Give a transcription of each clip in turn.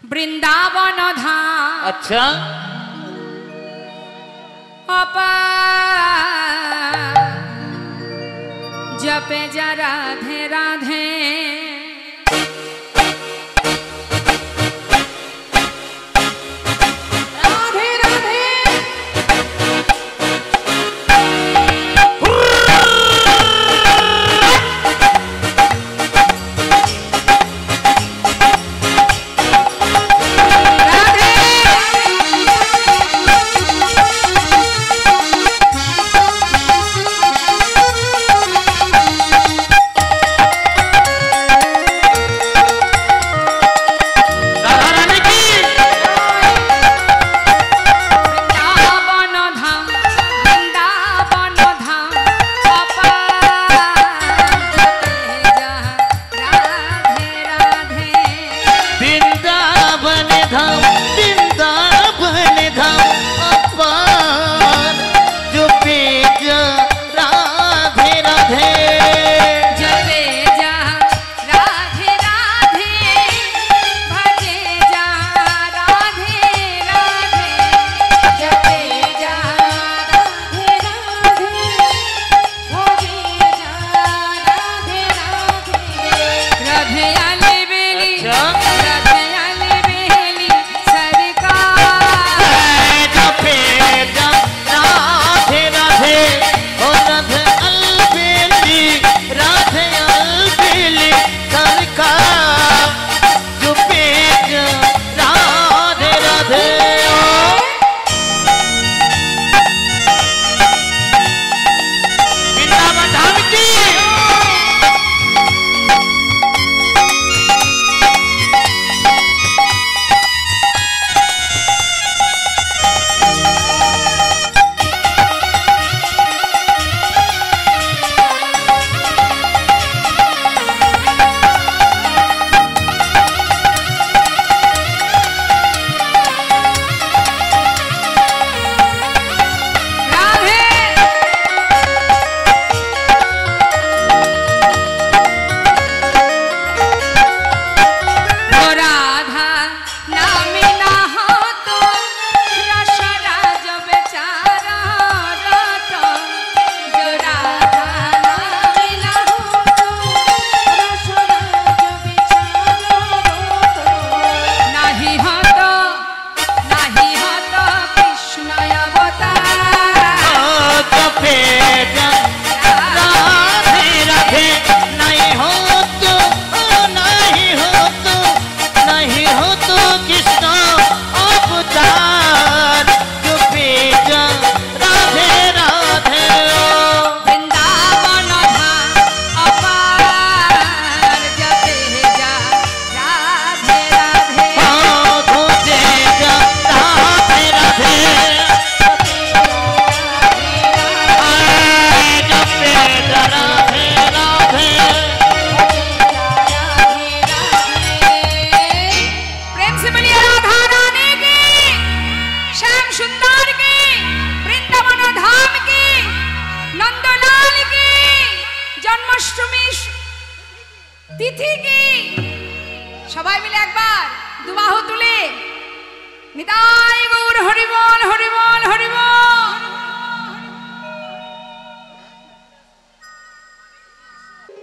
বৃন্দাবন ধাম। আচ্ছা जपे जा राधे राधे राधे राधे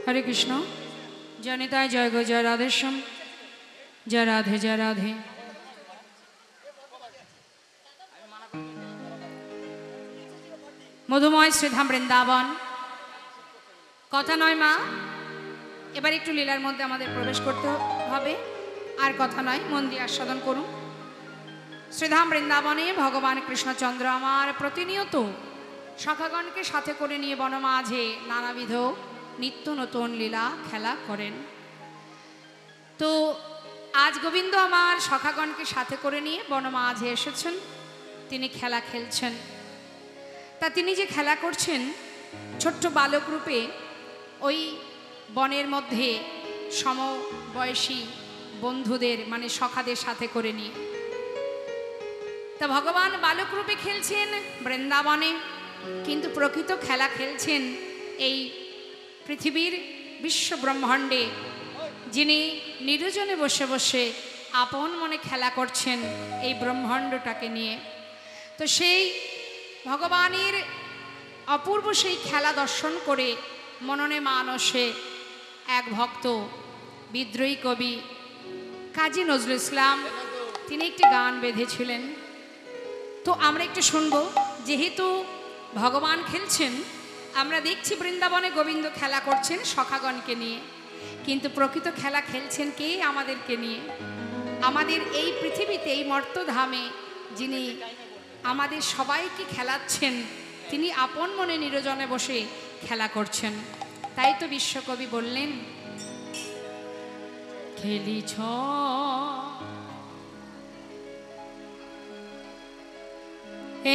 हरे कृष्ण जनिता जय गो जय राधेश्याम जय राधे जय राधे। मधुमय श्रीधाम बृंदावन कथा नय मा एबार एकटू लीलार मध्य आमादेर प्रवेश करते हबे आर कथा नय मन दिये आस्वादन करुन। श्रीधाम बृंदावने भगवान कृष्णचंद्र आमार प्रतिनियत सखागणके साथे करे निये बनमाझे नानाविध नित्य नतून लीला खेला करें। तो आज गोविंद आमार सखागणके साथे करे निये बनमाझे एसेछेन तिनि खेला खेलछेन। ता तिनि जे खेला करछेन छोट्ट बालक रूपे ओई बनेर मध्य समबयसी बंधुदेर माने सखादेर साथे करे निये ता भगवान बालक रूपे खेलछेन बृंदावने किन्तु प्रकृत खेला खेलछेन एई पृथिवीर विश्व ब्रह्मांडे जिनि निर्जने बसे बसे আপন মনে খেলা করছেন এই ব্রহ্মাণ্ডটাকে নিয়ে। তো সেই ভগবানের অপূর্ব সেই খেলা দর্শন করে মননে মানসে এক ভক্ত বিদ্রোহী কবি কাজী নজরুল ইসলাম তিনি একটি গান বেঁধেছিলেন। তো আমরা একটু শুনব। যেহেতু ভগবান খেলছেন, আমরা দেখছি বৃন্দাবনে গোবিন্দ খেলা করছেন সখাগণকে নিয়ে, কিন্তু প্রকৃত খেলা খেলছেন কে? আমাদেরকে নিয়ে। আমাদের এই পৃথিবীতে, এই মর্তধামে যিনি আমাদের সবাইকে খেলাচ্ছেন, তিনি আপন মনে নিরজনে বসে খেলা করছেন। তাই তো বিশ্বকবি বললেন, খেলিছ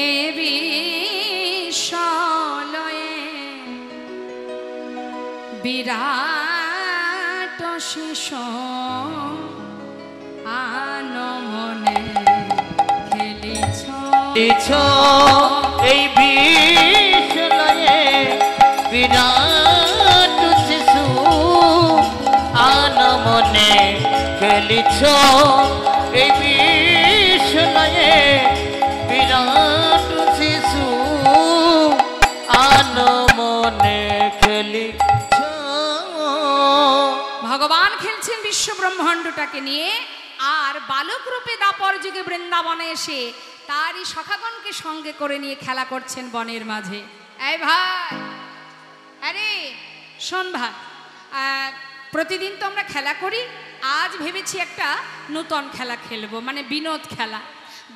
এ বিশ্বলয়ে বিরাট শেষ আনমনে খেলিছ এই বিশ্বলয়ে বিরাট শিশু আনমনে খেলিছ। এই বিশ্বলয়ে বিরাট শিশু আনমনে খেলিছ। ভগবান খেলছেন বিশ্ব ব্রহ্মাণ্ডটাকে নিয়ে, আর বালক রূপে দাপর যুগে বৃন্দাবনে এসে তারই সখাগণকে সঙ্গে করে নিয়ে খেলা করছেন বনের মাঝে। এই ভাই, আরে শোন ভাই, প্রতিদিন তো আমরা খেলা করি, আজ ভেবেছি একটা নূতন খেলা খেলবো, মানে বিনোদ খেলা।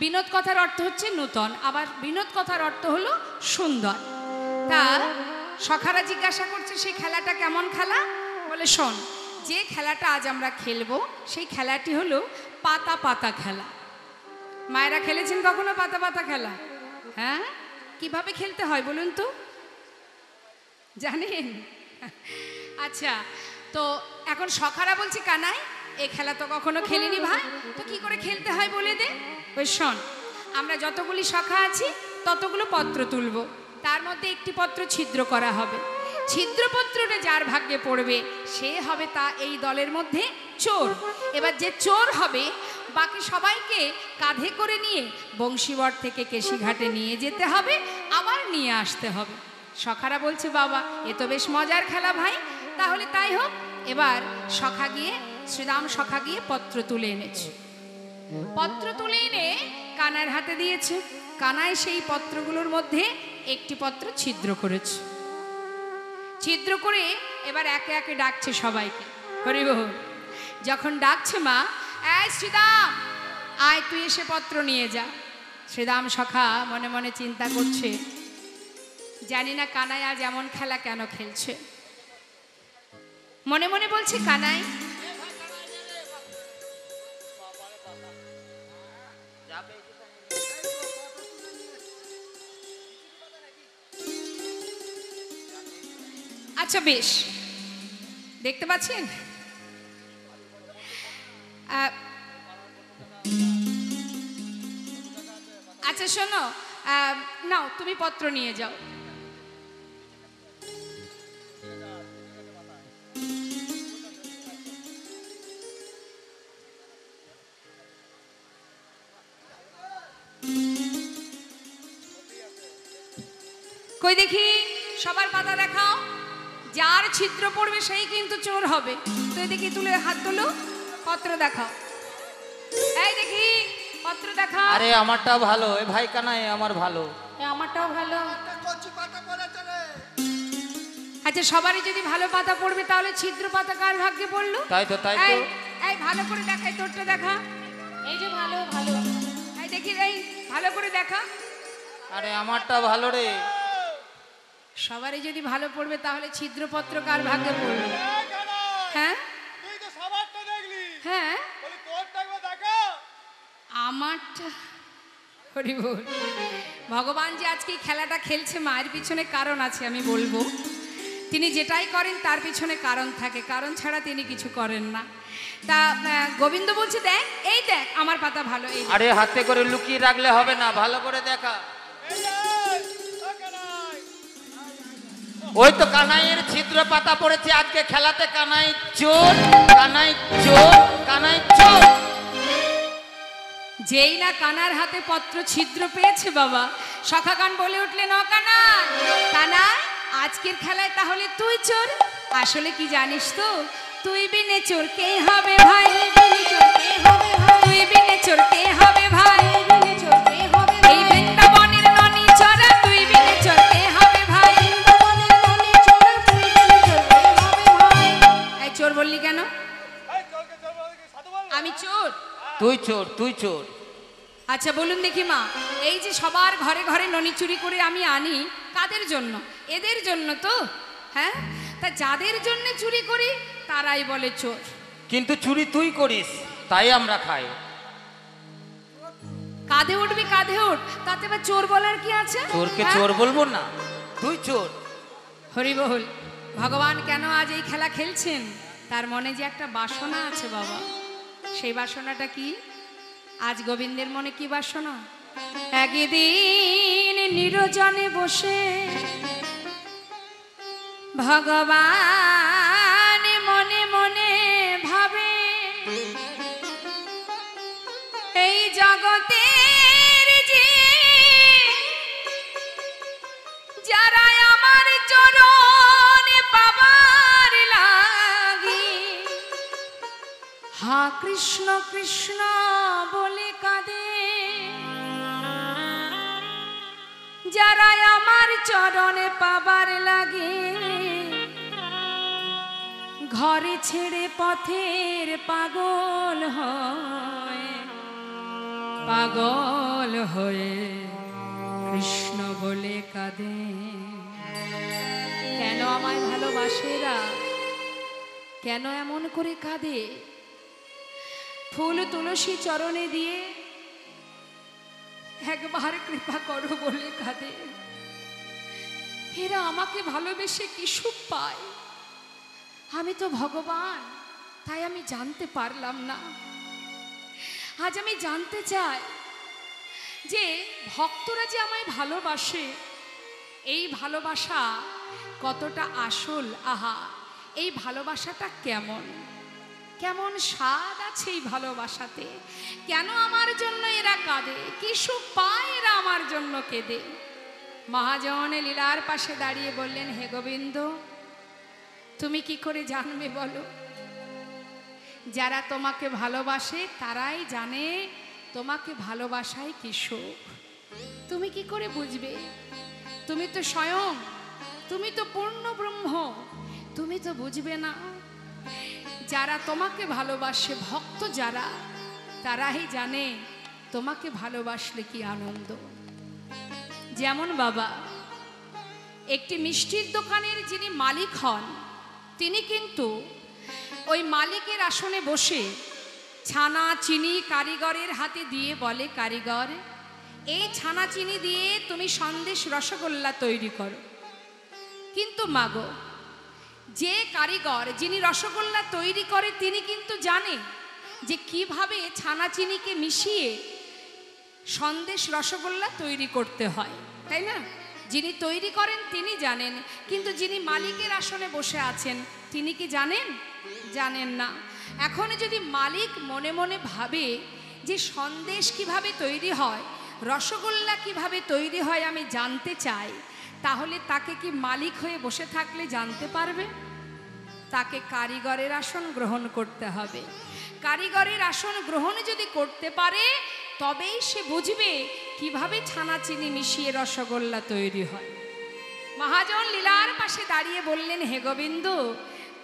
বিনোদ কথার অর্থ হচ্ছে নূতন, আবার বিনোদ কথার অর্থ হলো সুন্দর। তা সখারা জিজ্ঞাসা করছে সেই খেলাটা কেমন খেলা? বলে শোন, যে খেলাটা আজ আমরা খেলবো সেই খেলাটি হলো পাতা পাতা খেলা। মায়েরা খেলেছেন কখনো পাতা পাতা খেলা? হ্যাঁ, কিভাবে খেলতে হয় বলুন তো, জানেন? আচ্ছা, তো এখন সখারা বলছি কানাই এই খেলা তো কখনো খেলিনি ভাই, তো কি করে খেলতে হয় বলে দে। ওই শোন, আমরা যতগুলি সখা আছি ততগুলো পত্র তুলব, তার মধ্যে একটি পত্র ছিদ্র করা হবে। ছিদ্রপত্রটা যার ভাগ্যে পড়বে সে হবে তা এই দলের মধ্যে চোর। এবার যে চোর হবে বাকি সবাইকে কাঁধে করে নিয়ে বংশীবট থেকে কেশিঘাটে নিয়ে যেতে হবে, আবার নিয়ে আসতে হবে। সখারা বলছে বাবা এ তো বেশ মজার খেলা ভাই, তাহলে তাই হোক। এবার সখা গিয়ে, শ্রীরাম সখা গিয়ে পত্র তুলে এনেছে। পত্র তুলে এনে কানার হাতে দিয়েছে। কানাই সেই পত্রগুলোর মধ্যে একটি পত্র ছিদ্র করেছে। ছিদ্র করে এবার একে একে ডাকছে সবাইকে, হরি বল। যখন ডাকছে মা, এই শ্রীরাম আয় তুই এসে পত্র নিয়ে যা। শ্রীরাম সখা মনে মনে চিন্তা করছে, জানি না কানাই আজ এমন খেলা কেন খেলছে। মনে মনে বলছে, কানাই আচ্ছা বেশ, দেখতে পাচ্ছেন? আচ্ছা শোনো, নাও তুমি পত্র নিয়ে যাও। কই দেখি সবার পাতা দেখাও, যার ছিদ্র পড়বে সেই কিন্তু চোর হবে। তো দেখি তুলে হাত তোলো, পত্র দেখাও। এই দেখি পত্র দেখাও। আরে আমারটাও ভালো, এ ভাই কানাই আমার ভালো। আমারটাও ভালো। আচ্ছা সবারই যদি ভালো পাতা পড়বে তাহলে ছিদ্র পাতা কার ভাগ্যে পড়লো? তাই তো, তাই তো। এই ভালো করে দেখাই, তোরটা দেখা। এই যে ভালো ভালো, এই দেখি, এই ভালো করে দেখা। আরে আমারটা ভালো রে। সবারই যদি ভালো পড়বে তাহলে ছিদ্রপত্র কার ভাগ্যে পড়বে? হ্যাঁ হ্যাঁ, আমারটা। হরি বল। ভগবান যে আজকে খেলাটা খেলছে মায়ের পিছনে কারণ আছে, আমি বলবো। তিনি যেটাই করেন তার পিছনে কারণ থাকে, কারণ ছাড়া তিনি কিছু করেন না। তা গোবিন্দ বলছে দেখ, এই দেখ আমার পাতা ভালো। এই আরে হাতে করে লুকিয়ে রাখলে হবে না, ভালো করে দেখা। ওই তো কানাইয়ের ছিদ্র পাতা পড়েছে আজকে খেলাতে। কানাই চোর, কানাই চোর, কানাই চোর। যেই না কানার হাতে পত্র ছিদ্র পেয়েছে বাবা, সখাগান বলে উঠলেন, ও কানা, কানা আজকের খেলায় তাহলে তুই চোর। আসলে কি জানিস তো, তুই বিনে চোর কে হবে ভাই, তুই বিনে চোর কে হবে ভাই, এই বৃন্দাবনের ননি চোরা, তুই বিনে চোর কে হবে ভাই। এই চোর বললি কেন? আমি চোর? তুই চোর, তুই চোর। আচ্ছা বলুন দেখি মা, এই যে সবার ঘরে ঘরে ননি চুরি করে আমি আনি, কাদের জন্য? এদের জন্য তো, হ্যাঁ? তা যাদের জন্য চুরি করি তারাই বলে চোর। কিন্তু চুরি তুই করিস, তাই আমরা খাই। কাঁধে উঠবি, কাঁধে উঠ, তাতে বা চোর বলার কি আছে? চোরকে হ্যাঁ? চোর বলবো না, তুই চোর। হরি বল। ভগবান কেন আজ এই খেলা খেলছেন? তার মনে যে একটা বাসনা আছে বাবা। সেই বাসনাটা কি? আজ গোবিন্দের মনে কি বাসনা? একদিন নিরজনে বসে ভগবান মনে মনে ভাবে, এই জগতের যে যারা আমার চরণে পাবার লাগি, হা কৃষ্ণ কৃষ্ণ বলে কাঁদে, যারা আমার চরণে পাবার লাগে, ঘরে ছেড়ে পথের পাগল হয়, পাগল হয়ে কৃষ্ণ বলে কাঁদে। কেন আমায় ভালোবাসেরা, কেন এমন করে কাঁদে? ফুল তুলসী চরণে দিয়ে একবার কৃপা করো বলে কাঁদে। এরা আমাকে ভালোবেসে কি সুখ পায়? আমি তো ভগবান, তাই আমি জানতে পারলাম না। আজ আমি জানতে চাই যে ভক্তরা যে আমায় ভালোবাসে, এই ভালোবাসা কতটা আসল? আহা, এই ভালোবাসাটা কেমন, কেমন স্বাদ আছে এই ভালোবাসাতে? কেন আমার জন্য এরা কাঁদে? কি সুখ পায় এরা আমার জন্য কেঁদে? মহাজন লীলার পাশে দাঁড়িয়ে বললেন, হে গোবিন্দ, তুমি কি করে জানবে বলো? যারা তোমাকে ভালোবাসে তারাই জানে তোমাকে ভালোবাসায় কি সুখ। তুমি কি করে বুঝবে? তুমি তো স্বয়ং, তুমি তো পূর্ণ ব্রহ্ম, তুমি তো বুঝবে না। যারা তোমাকে ভালোবাসে, ভক্ত যারা, তারাই জানে তোমাকে ভালোবাসলে কি আনন্দ। যেমন বাবা, একটি মিষ্টির দোকানের যিনি মালিক হন, তিনি কিন্তু ওই মালিকের আসনে বসে ছানা চিনি কারিগরের হাতে দিয়ে বলে, কারিগর, এই ছানা চিনি দিয়ে তুমি সন্দেশ রসগোল্লা তৈরি করো। কিন্তু মাগো, যে কারিগর যিনি রসগোল্লা তৈরি করে তিনি কিন্তু জানে যে কিভাবে ছানা চিনিকে মিশিয়ে সন্দেশ রসগোল্লা তৈরি করতে হয়, তাই না? যিনি তৈরি করেন তিনি জানেন, কিন্তু যিনি মালিকের আসনে বসে আছেন তিনি কি জানেন? জানেন না। এখন যদি মালিক মনে মনে ভাবে যে সন্দেশ কিভাবে তৈরি হয়, রসগোল্লা কিভাবে তৈরি হয় আমি জানতে চাই, তাহলে তাকে কি মালিক হয়ে বসে থাকলে জানতে পারবে? তাকে কারিগরের আসন গ্রহণ করতে হবে। কারিগরের আসন গ্রহণ যদি করতে পারে তবেই সে বুঝবে কিভাবে ছানা চিনি মিশিয়ে রসগোল্লা তৈরি হয়। মহাজন লীলার পাশে দাঁড়িয়ে বললেন, হে গোবিন্দ,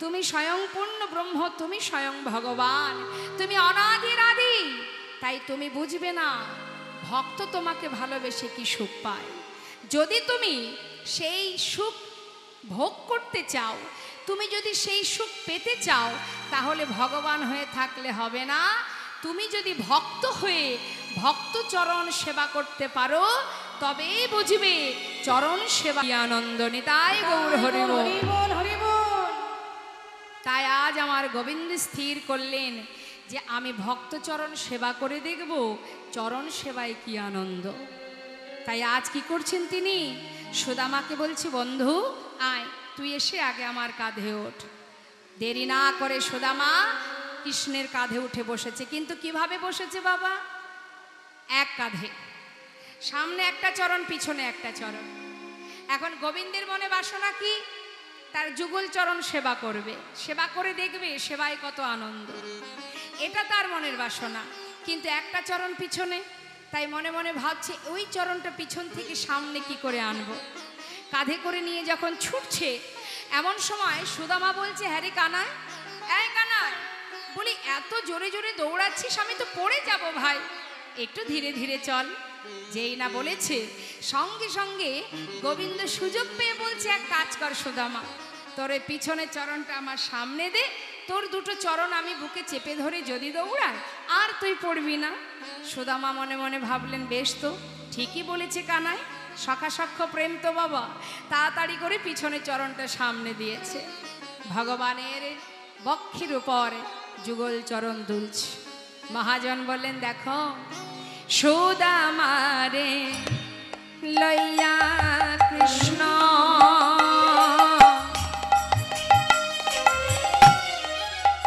তুমি স্বয়ং পূর্ণ ব্রহ্ম, তুমি স্বয়ং ভগবান, তুমি অনাদির আদি, তাই তুমি বুঝবে না ভক্ত তোমাকে ভালোবেসে কি সুখ পায়। যদি তুমি সেই সুখ ভোগ করতে চাও, তুমি যদি সেই সুখ পেতে চাও, তাহলে ভগবান হয়ে থাকলে হবে না। তুমি যদি ভক্ত হয়ে ভক্ত চরণ সেবা করতে পারো, তবেই বুঝবে চরণ সেবা আনন্দ। নিতাই গৌর হরি বল। তাই আজ আমার গোবিন্দ স্থির করলেন যে আমি ভক্ত চরণ সেবা করে দেখব চরণ সেবায় কি আনন্দ। তাই আজ কি করছেন তিনি? সুদামাকে বলছে, বন্ধু আয়, তুই এসে আগে আমার কাঁধে ওঠ। দেরি না করে সুদামা কৃষ্ণের কাঁধে উঠে বসেছে। কিন্তু কিভাবে বসেছে বাবা? এক কাঁধে, সামনে একটা চরণ, পিছনে একটা চরণ। এখন গোবিন্দের মনে বাসনা কি? তার যুগল চরণ সেবা করবে, সেবা করে দেখবে সেবায় কত আনন্দ, এটা তার মনের বাসনা। কিন্তু একটা চরণ পিছনে, তাই মনে মনে ভাবছে ওই চরণটা পিছন থেকে সামনে কি করে আনবো। কাঁধে করে নিয়ে যখন ছুটছে, এমন সময় সুদামা বলছে, হ্যাঁ রে কানাই, এই কানাই, বলি এত জোরে জোরে দৌড়াচ্ছিস, আমি তো পড়ে যাব ভাই, একটু ধীরে ধীরে চল। যেই না বলেছে, সঙ্গে সঙ্গে গোবিন্দ সুযোগ পেয়ে বলছে, এক কাজ কর সুদামা, তোর এই পিছনের চরণটা আমার সামনে দে, তোর দুটো চরণ আমি বুকে চেপে ধরে যদি দৌড়াই, আর তুই পড়বি না। সুদামা মনে মনে ভাবলেন, বেশ তো, ঠিকই বলেছে কানাই, সখাসখ্য প্রেম তো বাবা। তাড়াতাড়ি করে পিছনের চরণটা সামনে দিয়েছে, ভগবানের বক্ষের উপর যুগল চরণ দুলছে। মহাজন বললেন, দেখো সুদামারে লইয়া কৃষ্ণ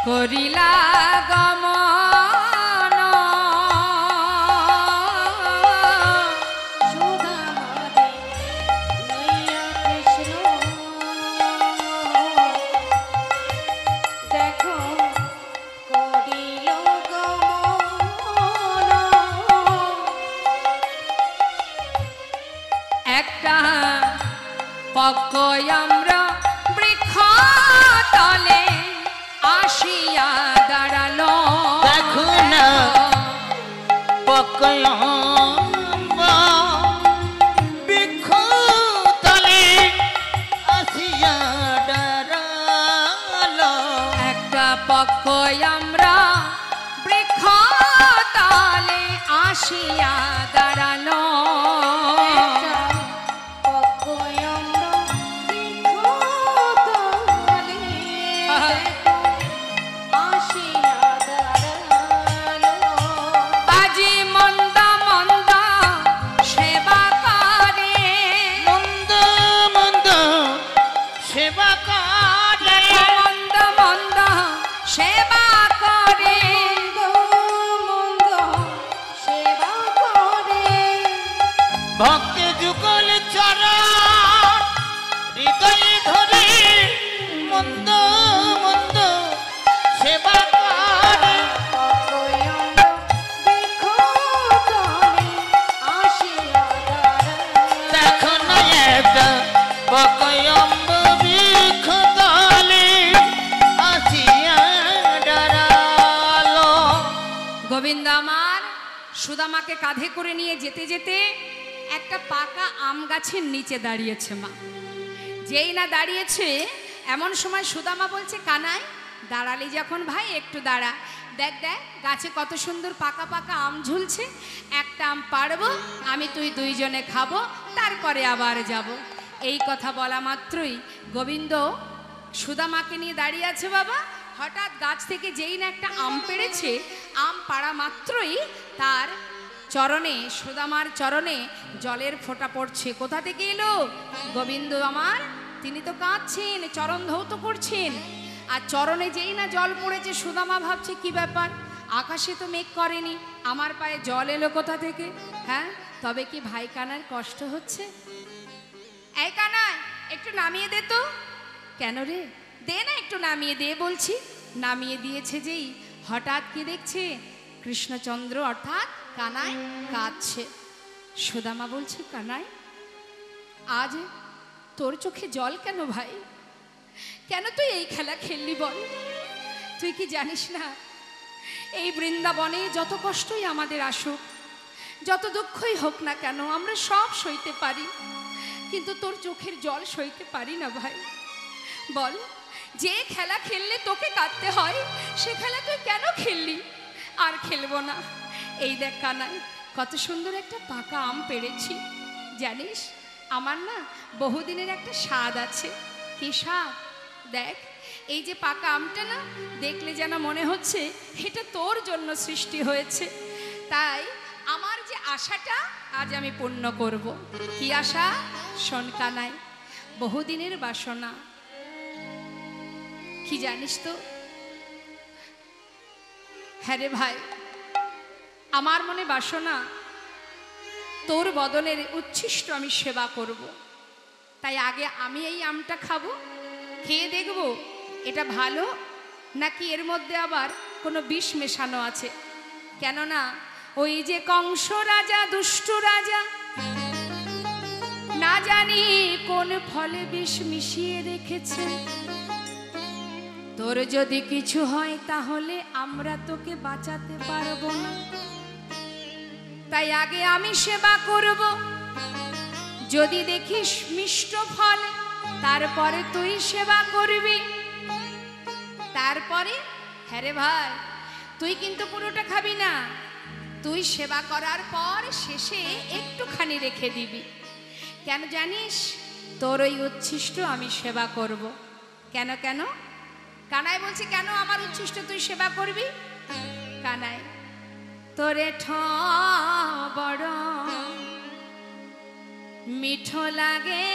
করিলা গমন, সুদামারে লইয়া কৃষ্ণ দেখো করিল গমন। একটা পক্ষ আমরা বৃক্ষ তলে আসিয়া দাঁড়ালো, দেখো না পকয়ম্ব বৃক্ষ তলে আসিয়া দাঁড়ালো। একটা পক্ষ আমরা বৃক্ষ তলে আসিয়া দাঁড়ালো, আজি মন্দ মন্দ সেবা করে, মন্দ মন্দ সেবা করে, মন্দ মন্দ সেবা করে, ভক্তি যুগল চরণ হৃদয়ে ধরে মন্দ মন্দ সেবা করে। দেখো না একটা পকয়ম্ব বৃক্ষ তলে আসিয়া দাঁড়ালো। গোবিন্দ আমার সুদামাকে কাঁধে করে নিয়ে যেতে যেতে একটা পাকা আম গাছের নিচে দাঁড়িয়েছে মা। যেই না দাঁড়িয়েছে, এমন সময় সুদামা বলছে, কানাই দাঁড়ালি যখন ভাই একটু দাঁড়া, দেখ দেখ গাছে কত সুন্দর পাকা পাকা আম ঝুলছে, একটা আম পাড়বো আমি তুই দুইজনে খাবো, তারপরে আবার যাব। এই কথা বলা মাত্রই গোবিন্দ সুদামাকে নিয়ে দাঁড়িয়ে আছে বাবা। হঠাৎ গাছ থেকে যেই না একটা আম পেড়েছে, আম পাড়া মাত্রই তার চরণে, সুদামার চরণে জলের ফোঁটা পড়ছে। কোথা থেকে এলো? গোবিন্দ আমার, তিনি তো কাঁদছেন, চরণ ধৌত করছেন, আর চরণে যেই না জল পড়েছে, সুদামা ভাবছে কি ব্যাপার, আকাশে তো মেঘ করেনি, আমার পায়ে জল এলো কোথা থেকে? হ্যাঁ, তবে কি ভাই কানার কষ্ট হচ্ছে? এই কানাই একটু নামিয়ে দে তো। কেন রে? দে না, একটু নামিয়ে দে বলছি। নামিয়ে দিয়েছে যেই, হঠাৎ কি দেখছে, কৃষ্ণচন্দ্র অর্থাৎ কানাই কাঁদছে। সুদামা বলছে, কানাই আজ তোর চোখে জল কেন ভাই? কেন তুই এই খেলা খেললি বল? তুই কি জানিস না, এই বৃন্দাবনে যত কষ্টই আমাদের আসুক, যত দুঃখই হোক না কেন, আমরা সব সইতে পারি, কিন্তু তোর চোখের জল সইতে পারি না ভাই। বল, যে খেলা খেললে তোকে কাঁদতে হয়, সে খেলা তুই কেন খেললি? আর খেলবো না। এই দেখ কানাই, কত সুন্দর একটা পাকা আম পেড়েছি, জানিস আমার না বহুদিনের একটা স্বাদ আছে। কি স্বাদ? দেখ, এই যে পাকা আমটা না, দেখলে যেন মনে হচ্ছে এটা তোর জন্য সৃষ্টি হয়েছে। তাই আমার যে আশাটা আজ আমি পূর্ণ করব। কি আশা? শোন কানাই, বহুদিনের বাসনা কি জানিস তো? হ্যাঁ রে ভাই, আমার মনে বাসনা তোর বদনের উচ্ছিষ্ট আমি সেবা করব। তাই আগে আমি এই আমটা খাবো, খেয়ে দেখব এটা ভালো নাকি এর মধ্যে আবার কোনো বিষ মেশানো আছে। কেননা ওই যে কংস রাজা, দুষ্ট রাজা, না জানি কোন ফলে বিষ মিশিয়ে রেখেছে। তোর যদি কিছু হয় তাহলে আমরা তোকে বাঁচাতে পারবো না। তাই আগে আমি সেবা করব, যদি দেখিস মিষ্ট ফল তারপরে তুই সেবা করবি। তারপরে হ্যাঁ রে ভাই, তুই কিন্তু পুরোটা খাবি না, তুই সেবা করার পর শেষে একটুখানি রেখে দিবি। কেন জানিস? তোর ওই উচ্ছিষ্ট আমি সেবা করব। কেন কেন? কানাই বলছে কেন আমার উচ্ছিষ্ট তুই সেবা করবি? কানাই, তোরে বড় মিঠো লাগে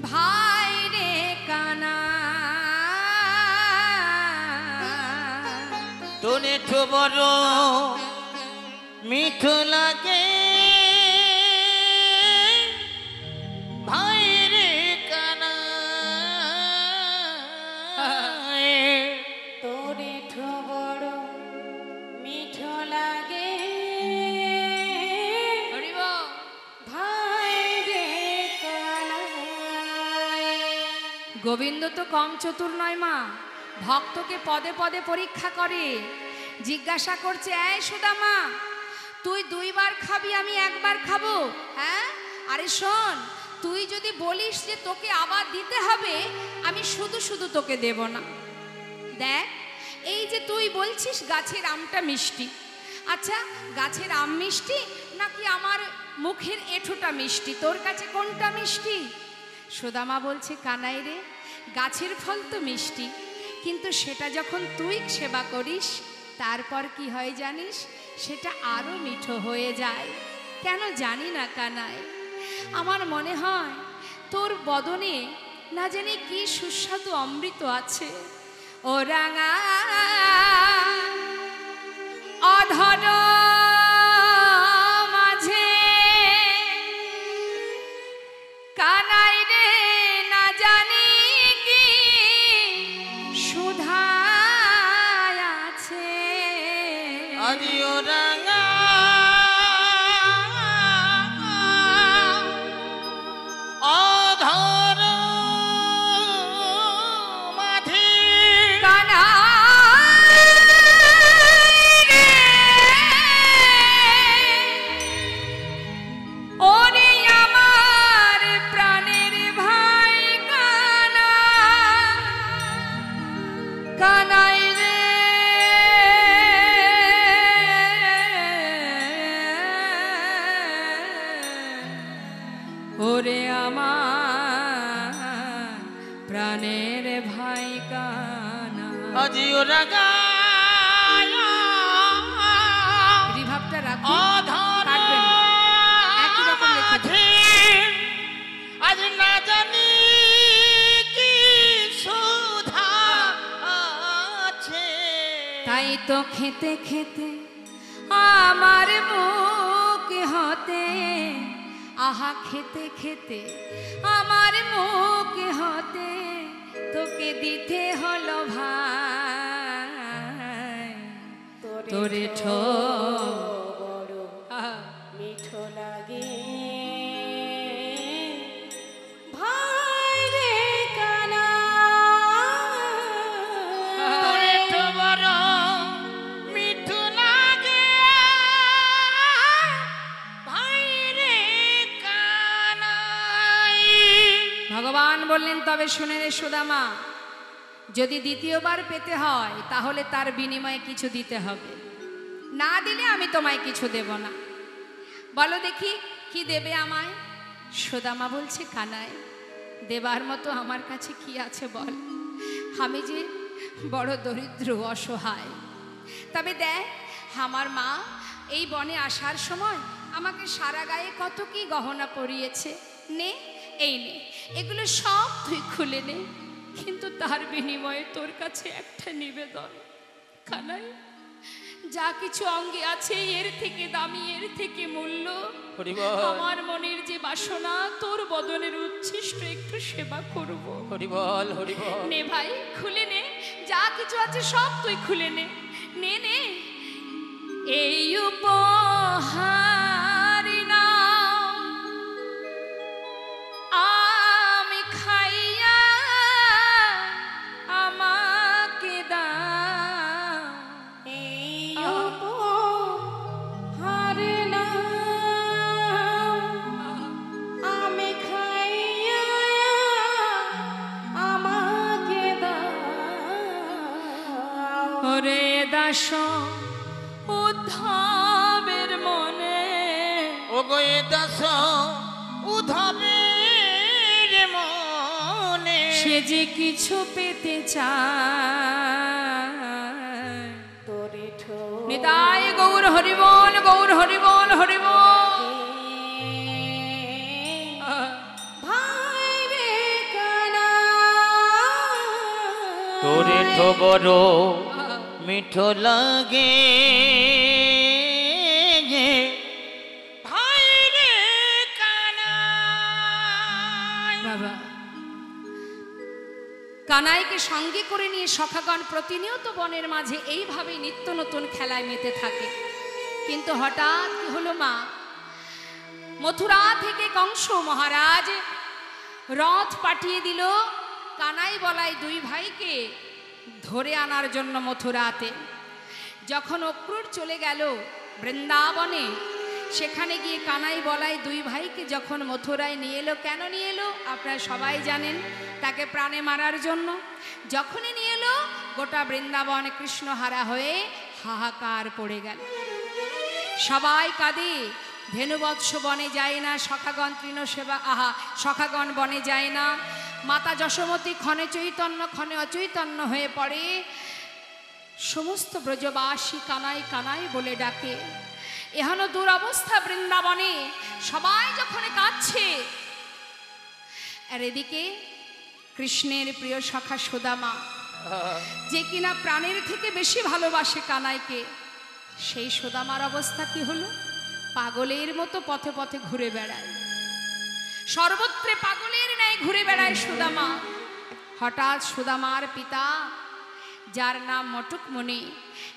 ভাই রে কানাই, তোরে তো বড় মিঠো লাগে ভাই রে কানাই। তোরে ঠো বড় মিঠো লাগে হরিব। ভাই রে কানাই। গোবিন্দ তো কম চতুর নয় মা, ভক্তকে পদে পদে পরীক্ষা করে। জিজ্ঞাসা করছে, এই সুদামা, তুই 2 বার খাবি, আমি 1 বার খাবো? হ্যাঁ, আরে শোন, তুই যদি বলিস যে তোকে আবার দিতে হবে, আমি শুধু শুধু তোকে দেব না। দেখ, এই যে তুই বলছিস গাছের আমটা মিষ্টি, আচ্ছা গাছের আম মিষ্টি নাকি আমার মুখের এঁঠোটা মিষ্টি? তোর কাছে কোনটা মিষ্টি? সুদামা বলছে, কানাই রে, গাছের ফল তো মিষ্টি, কিন্তু সেটা যখন তুই সেবা করিস তারপর কি হয় জানিস? সেটা আরো মিঠো হয়ে যায়। কেন জানি না কানাই, আমার মনে হয় তোর বদনে না জানি কি সুস্বাদু অমৃত আছে। ও রাঙা অধর মাঝে কানাই রে, না জানি কি সুধা আছে। আজিও রাঙা অধর মাঝে কানাই রে, ওরে আমার প্রাণের ভাই কানা, কানাই রে, ওরে আমার প্রাণের ভাই কানা। আজিও রাঙা রিভাবটা রাখো, অধর কাটবেন না। একই রকম লেখা মাঝে আজ না জানি কি সুধা আছে। তাই তো খেতে খেতে আমার মুখ হতে, আহা খেতে খেতে আমার মুখ হতে তোকে দিতে হলো ভাই। তোরে ঠো বড় মিঠো লাগে ভাই রে কানাই। তোরে তো বড় মিঠু লাগে ভাই রে কানাই। ভগবান বললেন, তবে শুনে রে সুদামা, যদি দ্বিতীয়বার পেতে হয় তাহলে তার বিনিময়ে কিছু দিতে হবে, না দিলে আমি তোমায় কিছু দেব না। বলো দেখি কি দেবে আমায়? সুদামা বলছে, কানাই, দেবার মতো আমার কাছে কি আছে বল? আমি যে বড় দরিদ্র অসহায়। তবে দেখ, আমার মা এই বনে আসার সময় আমাকে সারা গায়ে কত কি গহনা পরিয়েছে, নে এই নে, এগুলো সব তুই খুলে নে, কিন্তু তার বিনিময়ে তোর কাছে একটা নিবেদন। কানাই, যা কিছু অঙ্গে আছে এর থেকে দামি, এর থেকে মূল্য হরি বল আমার মনের যে বাসনা, তোর বদনের উচ্ছিষ্ট একটু সেবা করব। হরি বল হরি বল নে ভাই, খুলে নে, যা কিছু আছে সব তুই খুলে নে, নে নে। এই উপহার নাও আমি খাইয়া, আমাকে দাও। এই উপহার নাও আমি খাইয়া, আমাকে দাও। ওরে দাস উদ্ধবের মনে, ও গো এ দাস উদ্ধবের মনে, সে যে কিছু পেতে চায় তোরে নিতাই গৌর হরিবল, গৌর হরিবল, হরিবল। ভাই রে কানা, তোরে তো বড় মিঠো লাগে ভাই রে কানাই। বাবা, কানাইকে সঙ্গে করে নিয়ে সখাগণ প্রতিনিয়ত বনের মাঝে এইভাবে নিত্য নতুন খেলায় মেতে থাকে। কিন্তু হঠাৎ কি হলো মা, মথুরা থেকে কংস মহারাজ রথ পাঠিয়ে দিল কানাই বলাই দুই ভাইকে ধরে আনার জন্য মথুরাতে। যখন অক্রূর চলে গেল বৃন্দাবনে, সেখানে গিয়ে কানাই বলাই দুই ভাইকে যখন মথুরায় নিয়ে এলো, কেন নিয়ে এলো আপনারা সবাই জানেন, তাকে প্রাণে মারার জন্য। যখনই নিয়ে এলো, গোটা বৃন্দাবন কৃষ্ণহারা হয়ে হাহাকার পড়ে গেল। সবাই কাঁদে, ধেনুবৎস বনে যায় না, সখাগণ তৃণ সেবা, সখাগণ বনে যায় না। মাতা যশোমতী ক্ষণে চৈতন্য ক্ষণে অচৈতন্য হয়ে পড়ে। সমস্ত ব্রজবাসী কানাই কানাই বলে ডাকে। এহেন দুরবস্থা বৃন্দাবনে, সবাই যখন কাঁদছে, আর এদিকে কৃষ্ণের প্রিয় সখা সুদামা, যে কিনা প্রাণের থেকে বেশি ভালোবাসে কানাইকে, সেই সুদামার অবস্থা কি হলো? পাগলের মতো পথে পথে ঘুরে বেড়ায়, সর্বত্রে পাগলের ন্যায় ঘুরে বেড়ায় সুদামা। হঠাৎ সুদামার পিতা, যার নাম মটুকমণি,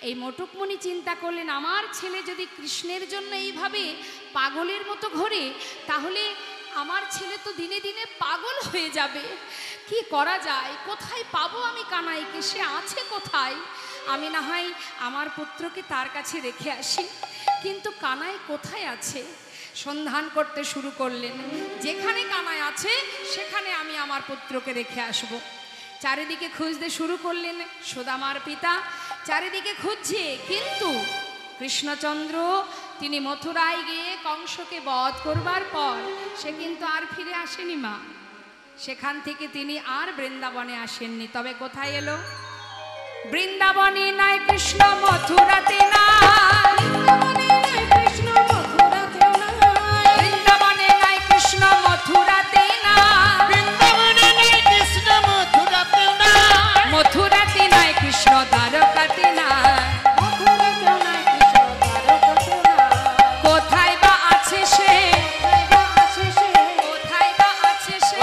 এই মটুকমণি চিন্তা করলেন, আমার ছেলে যদি কৃষ্ণের জন্য এইভাবে পাগলের মতো ঘোরে, তাহলে আমার ছেলে তো দিনে দিনে পাগল হয়ে যাবে। কি করা যায়? কোথায় পাবো আমি কানাইকে? সে আছে কোথায়? আমি না হয় আমার পুত্রকে তার কাছে রেখে আসি। কিন্তু কানাই কোথায় আছে? সন্ধান করতে শুরু করলেন। যেখানে কানাই আছে সেখানে আমি আমার পুত্রকে রেখে আসব। চারিদিকে খুঁজতে শুরু করলেন সুদামার পিতা, চারিদিকে খুঁজছে, কিন্তু কৃষ্ণচন্দ্র তিনি মথুরায় গিয়ে কংসকে বধ করবার পর সে কিন্তু আর ফিরে আসেনি মা। সেখান থেকে তিনি আর বৃন্দাবনে আসেননি। তবে কোথায় এলো? বৃন্দাবনে নাই কৃষ্ণ, মথুরাতে নাই। বৃন্দাবনে নাই কৃষ্ণ, মথুরাতে নাই। মথুরাতে নাই কৃষ্ণ, দ্বারকাতে নাই। কোথায় বা আছে সে? কোথায় বা আছে সে?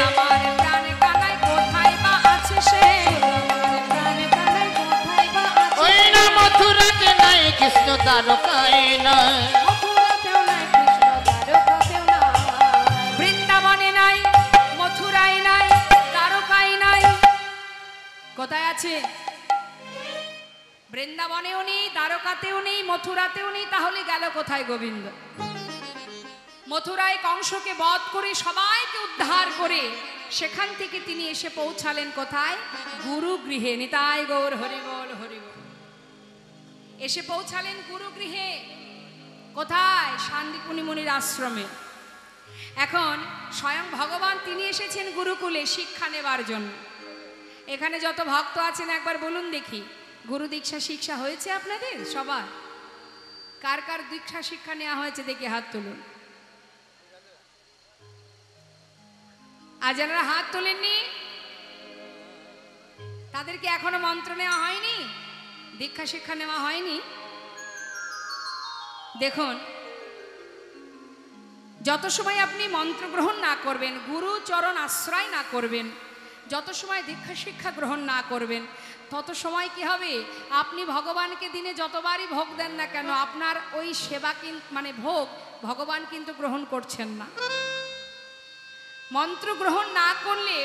আমার প্রাণে কানাই কোথায় বা আছে সে? কৃষ্ণ দ্বারকায় নাই, বৃন্দাবনে নাই, মথুরায় নাই, দ্বারকায় নাই। কোথায় আছে? বৃন্দাবনেও নেই, দ্বারকাতেও নেই, মথুরাতেও নেই। তাহলে গেল কোথায় গোবিন্দ? মথুরায় কংসকে বধ করে সবাইকে উদ্ধার করে সেখান থেকে তিনি এসে পৌঁছালেন কোথায়? গুরুগৃহে। নিতাই গৌর হরিবল, হরিবল। এসে পৌঁছালেন গুরুগৃহে। কোথায়? শান্তিপুনি মুনির আশ্রমে। এখন স্বয়ং ভগবান তিনি এসেছেন গুরুকুলে শিক্ষা নেবার জন্য। এখানে যত ভক্ত আছেন একবার বলুন দেখি, গুরু দীক্ষা শিক্ষা হয়েছে আপনাদের সবার? কার কার দীক্ষা শিক্ষা নেওয়া হয়েছে দেখি হাত তুলুন। আর যারা হাত তোলেননি তাদেরকে এখনো মন্ত্র নেওয়া হয়নি, দীক্ষা শিক্ষা নেওয়া হয়নি? দেখুন, যত সময় আপনি মন্ত্র গ্রহণ না করবেন, গুরু চরণ আশ্রয় না করবেন, যত সময় দীক্ষা শিক্ষা গ্রহণ না করবেন, তত সময় কি হবে, আপনি ভগবানকে দিনে যতবারই ভোগ দেন না কেন, আপনার ওই সেবা মানে ভোগ ভগবান কিন্তু গ্রহণ করছেন না। মন্ত্র গ্রহণ না করলে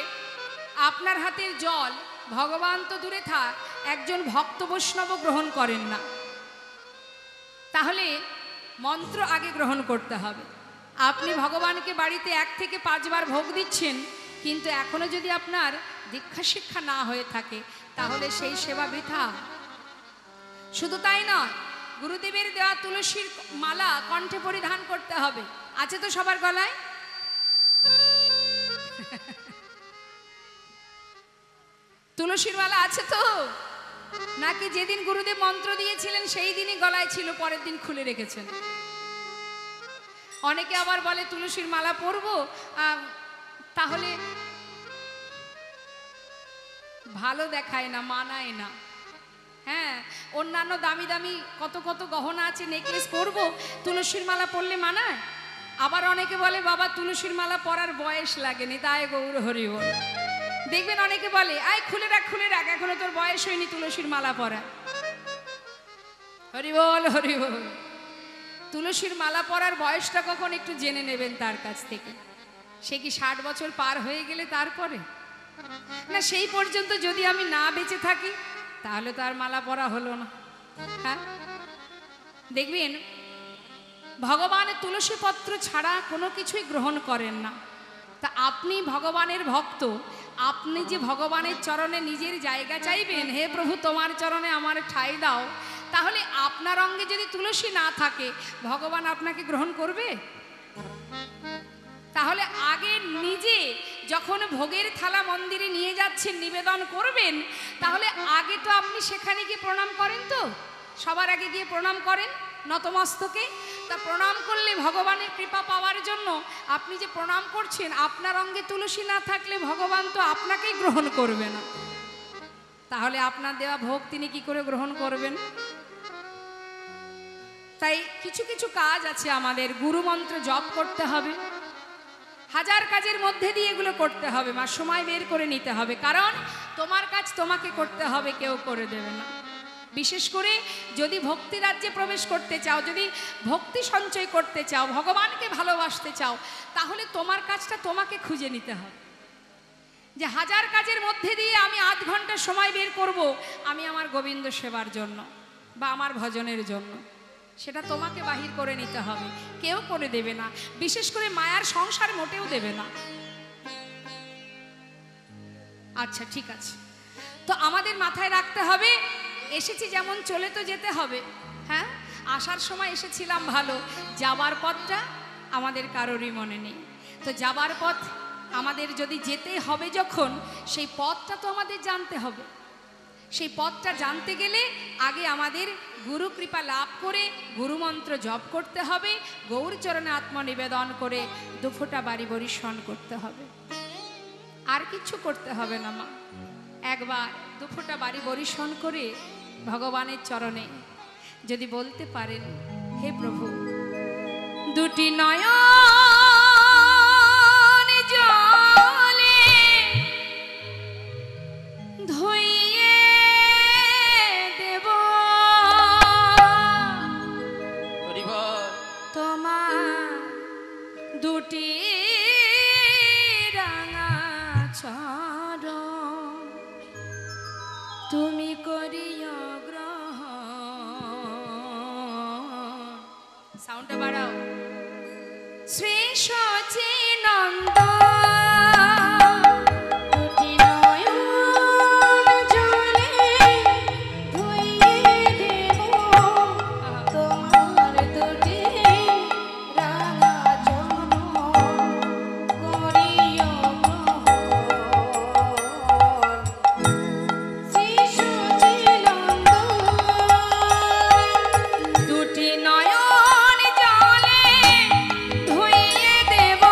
আপনার হাতের জল ভগবান তো দূরে থাক, একজন ভক্ত বৈষ্ণব গ্রহণ করেন না। তাহলে মন্ত্র আগে গ্রহণ করতে হবে। আপনি ভগবানকে বাড়িতে 1 থেকে 5 বার ভোগ দিচ্ছেন, কিন্তু এখনো যদি আপনার দীক্ষা শিক্ষা না হয়ে থাকে, তাহলে সেই সেবা বৃথা। শুধু তাই নয়, গুরুদেবের দেওয়া তুলসীর মালা কণ্ঠে পরিধান করতে হবে। আছে তো সবার গলায়? তুলসীর মালা আছে তো? নাকি যেদিন গুরুদেব মন্ত্র দিয়েছিলেন সেই দিনই গলায় ছিল, পরের দিন খুলে রেখেছেন? অনেকে আবার বলে তুলসীর মালা পরবো, তাহলে ভালো দেখায় না, মানায় না। হ্যাঁ, অন্যান্য দামি দামি কত কত গহনা আছে, নেকলেস পরবো, তুলসীর মালা পরলে মানায়? আবার অনেকে বলে বাবা তুলসীর মালা পরার বয়স লাগেনি, তাই গৌর হরি বল। দেখবেন অনেকে বলে আয় খুলে রাখ খুলে রাখ, এখনো তোর বয়স হয়নি তুলসীর মালা পরা। হরি বল হরি বল। তুলসীর মালা পরার বয়সটা কখন একটু জেনে নেবেন তার কাছ থেকে। সে কি 60 বছর পার হয়ে গেলে তারপরে? না, সেই পর্যন্ত যদি আমি না বেঁচে থাকি তাহলে তো আর মালা পরা হলো না। হ্যাঁ, দেখবেন ভগবান তুলসী পত্র ছাড়া কোনো কিছুই গ্রহণ করেন না। তা আপনি ভগবানের ভক্ত, আপনি যে ভগবানের চরণে নিজের জায়গা চাইবেন, হে প্রভু তোমার চরণে আমার ঠাঁই দাও, তাহলে আপনার অঙ্গে যদি তুলসী না থাকে ভগবান আপনাকে গ্রহণ করবে? তাহলে আগে নিজে যখন ভোগের থালা মন্দিরে নিয়ে যাচ্ছেন, নিবেদন করবেন, তাহলে আগে তো আপনি সেখানে গিয়ে প্রণাম করেন। তো সবার আগে গিয়ে প্রণাম করেন নতমস্তকে। তা প্রণাম করলে ভগবানের কৃপা পাওয়ার জন্য আপনি যে প্রণাম করছেন, আপনার অঙ্গে তুলসী না থাকলে ভগবান তো আপনাকেই গ্রহণ করবে না। তাহলে আপনার দেওয়া ভোগ তিনি কি করে গ্রহণ করবেন? তাই কিছু কিছু কাজ আছে আমাদের, গুরুমন্ত্র জপ করতে হবে, হাজার কাজের মধ্যে দিয়ে এগুলো করতে হবে মা, সময় বের করে নিতে হবে। কারণ তোমার কাজ তোমাকে করতে হবে, কেউ করে দেবে না। বিশেষ করে যদি ভক্তি রাজ্যে প্রবেশ করতে চাও, যদি ভক্তি সঞ্চয় করতে চাও, ভগবানকে ভালোবাসতে চাও, তাহলে তোমার কাজটা তোমাকে খুঁজে নিতে হবে। যে হাজার কাজের মধ্যে দিয়ে আমি আধ ঘন্টা সময় বের করব আমি আমার গোবিন্দ সেবার জন্য বা আমার ভজনের জন্য, সেটা তোমাকে বাহির করে নিতে হবে, কেউ করে দেবে না। বিশেষ করে মায়ার সংসার মোটেও দেবে না। আচ্ছা ঠিক আছে, তো আমাদের মাথায় রাখতে হবে এসেছি যেমন চলে তো যেতে হবে। হ্যাঁ, আসার সময় এসেছিলাম ভালো, যাবার পথটা আমাদের কারোরই মনে নেই। তো যাবার পথ আমাদের যদি যেতে হবে, যখন সেই পথটা তো আমাদের জানতে হবে। সেই পথটা জানতে গেলে আগে আমাদের গুরু কৃপা লাভ করে গুরুমন্ত্র জপ করতে হবে, গৌর চরণে আত্মনিবেদন করে দুফোঁটা বাড়ি বরিশন করতে হবে। আর কিছু করতে হবে না মা, একবার দুফোঁটা বাড়ি বরিশন করে ভগবানের চরণে যদি বলতে পারেন, হে প্রভু দুটি নয়ন জলে ধুইয়ে দেব তোমার দুটি রাঙা চরণ, তুমি করিও গ্রহণ। সাউন্ডটা বাড়াও। শ্রী সচিনন্দ দুটি নয়ন জলে ধুইয়ে দেব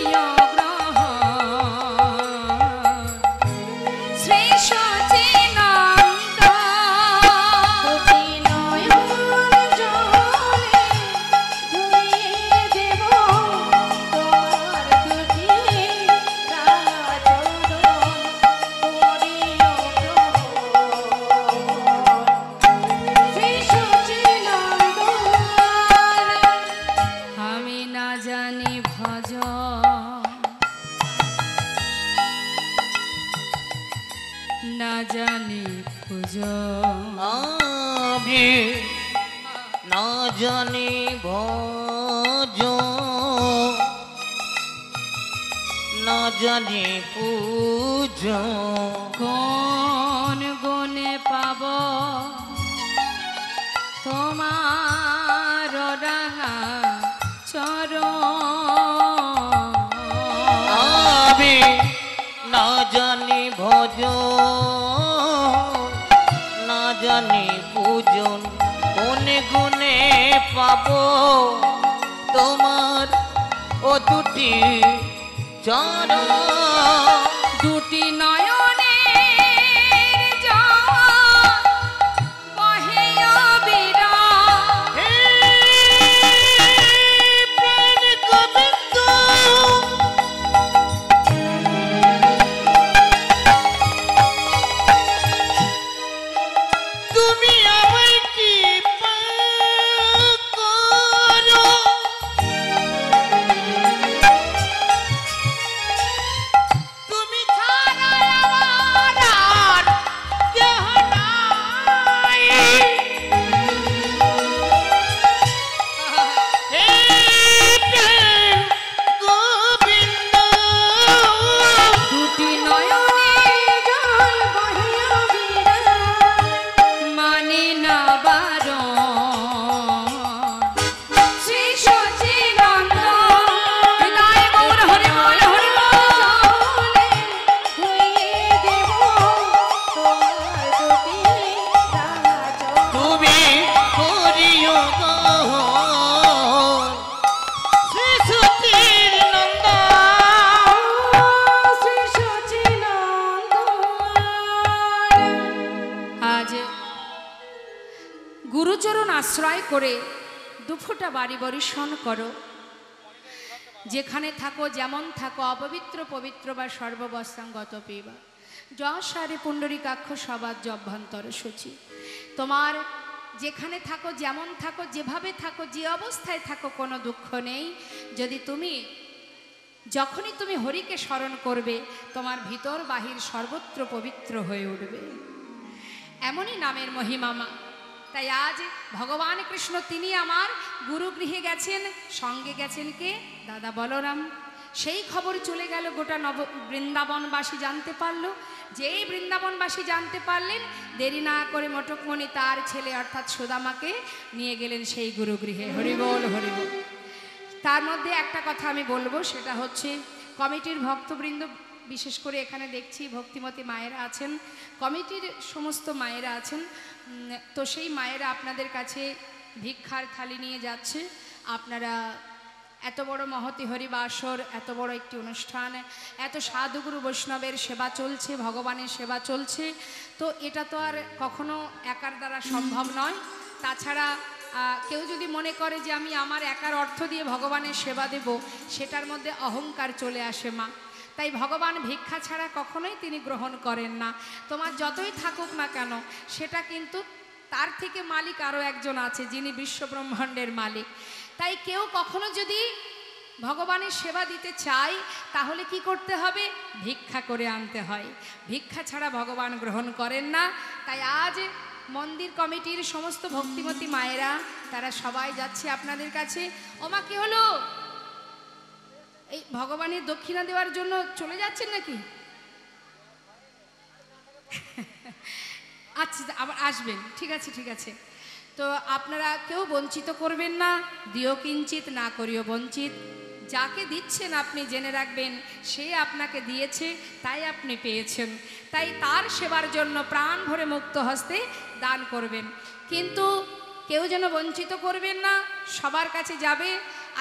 করিও গ্রহণ শ্রী সচিনন্দ দুটি নয়ন জলে ধুইয়ে দেব তোমার দুটি রাঙা চরণ করিও গ্রহণ শ্রী সচিনন্দন। আমি না জানি ভজ না জানি পূজ আমি না জানি ভজ না জানি পূজ কোন গুণে পাব তোমার রাঙা চরণ আমি না জানি ভজ না জানি পূজন কোন গুণে পাবো তোমার ও দুটি চরণ দুটি নয়নের জল বহে অবিরাম। হে প্রাণ গোবিন্দ তুমি আমায় কৃপা করো তুমি ছাড়া আমার আর কেহ নাই। হে প্রাণ গোবিন্দ দুটি নয়নের জল বহে অবিরাম মানে না বারণ শ্রী সচিনন্দন। হৃদয় গৌর হরি বল হরি বল। ধুইয়ে দেব তোমার দুটি রাঙা চরণ তুমি করিও গ্রহণ শ্রী সতীর নন্দন শ্রী সচিনন্দন। আজ গুরুচরণ আশ্রয় করে দুফোঁটা বাড়ি বরিশন করো। যেখানে থাকো যেমন থাকো অপবিত্র পবিত্র বা সর্ববস্থাঙ্গত পিবা যশারে পুণ্ডরীকাক্ষ সবাদ জভ্যন্তর সূচি। তোমার যেখানে থাকো যেমন থাকো যেভাবে থাকো যে অবস্থায় থাকো কোনো দুঃখ নেই। যদি তুমি যখনই তুমি হরিকে স্মরণ করবে তোমার ভিতর বাহির সর্বত্র পবিত্র হয়ে উঠবে। এমনই নামের মহিমামা। তাই আজ ভগবান কৃষ্ণ তিনি আমার গুরুগৃহে গেছেন, সঙ্গে গেছেন কে? দাদা বলরাম। সেই খবর চলে গেল গোটা বৃন্দাবনবাসী জানতে পারলো। যেই বৃন্দাবনবাসী জানতে পারলেন দেরি না করে মটকমণি তার ছেলে অর্থাৎ সুদামাকে নিয়ে গেলেন সেই গুরুগৃহে। হরিবোল হরিবোল। তার মধ্যে একটা কথা আমি বলবো, সেটা হচ্ছে কমিটির ভক্তবৃন্দ, বিশেষ করে এখানে দেখছি ভক্তিমতী মায়েরা আছেন, কমিটির সমস্ত মায়েরা আছেন। তো সেই মায়েরা আপনাদের কাছে ভিক্ষার থালি নিয়ে যাচ্ছে। আপনারা এত বড় মহতি হরিবাসর, এত বড় একটি অনুষ্ঠান, এত সাধুগুরু বৈষ্ণবের সেবা চলছে, ভগবানের সেবা চলছে, তো এটা তো আর কখনো একার দ্বারা সম্ভব নয়। তাছাড়া কেউ যদি মনে করে যে আমি আমার একার অর্থ দিয়ে ভগবানের সেবা দেব, সেটার মধ্যে অহংকার চলে আসে মা। তাই ভগবান ভিক্ষা ছাড়া কখনোই তিনি গ্রহণ করেন না। তোমার যতই থাকুক না কেন, সেটা কিন্তু তার থেকে মালিক আরও একজন আছে, যিনি বিশ্বব্রহ্মাণ্ডের মালিক। তাই কেউ কখনো যদি ভগবানের সেবা দিতে চায়, তাহলে কি করতে হবে? ভিক্ষা করে আনতে হয়। ভিক্ষা ছাড়া ভগবান গ্রহণ করেন না। তাই আজ মন্দির কমিটির সমস্ত ভক্তিমতী মায়েরা তারা সবাই যাচ্ছে আপনাদের কাছে। ওমা কি হলো? এই ভগবানের দক্ষিণা দেওয়ার জন্য চলে যাচ্ছেন নাকি? আচ্ছা, আবার আসবেন। ঠিক আছে ঠিক আছে। তো আপনারা কেউ বঞ্চিত করবেন না। দিও কিঞ্চিত না করিও বঞ্চিত। যাকে দিচ্ছেন আপনি জেনে রাখবেন সে আপনাকে দিয়েছে, তাই আপনি পেয়েছেন। তাই তার সেবার জন্য প্রাণ ভরে মুক্ত হস্তে দান করবেন। কিন্তু কেউ যেন বঞ্চিত করবেন না। সবার কাছে যাবে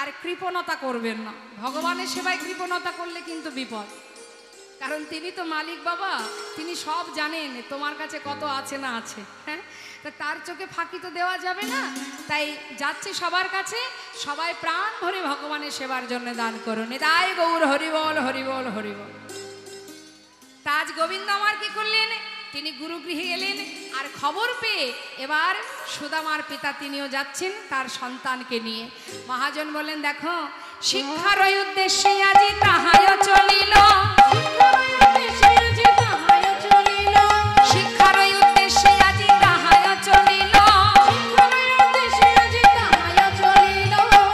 আর কৃপণতা করবেন না। ভগবানের সেবায় কৃপণতা করলে কিন্তু বিপদ, কারণ তিনি তো মালিক বাবা, তিনি সব জানেন তোমার কাছে কত আছে না আছে। হ্যাঁ, তা তার চোখে ফাঁকি তো দেওয়া যাবে না। তাই যাচ্ছে সবার কাছে, সবাই প্রাণ ভরে ভগবানের সেবার জন্য দান করুন। নিতাই গৌর হরিবল হরিবল হরিবল। তাজ গোবিন্দ আমার কি করলেন, তিনি গুরুগৃহে এলেন, আর খবর পেয়ে এবার সুদামার পিতা তিনিও যাচ্ছেন তার সন্তানকে নিয়ে। মহাজন বললেন, দেখো শিক্ষার ওই উদ্দেশ্যে আজি তাহায় চলিল, শিক্ষার ওই উদ্দেশ্যে আজি তাহায় চলিল,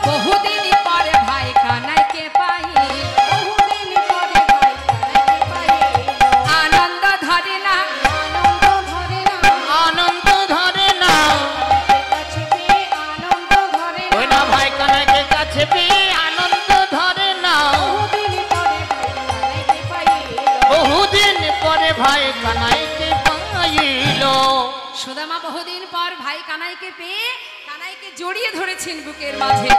বহুদিন পরে ভাই কানাইকে পাই, আনন্দ ধরে না, আনন্দ ধরে না, ওই না ভাই কানাইকে কাছে পেয়ে আনন্দ ধরে না, বহুদিন পরে ভাই কানাইকে পাইল। সুদামা বহুদিন পর ভাই কানাইকে পেয়ে কানাইকে জড়িয়ে ধরেছেন বুকের মাঝে,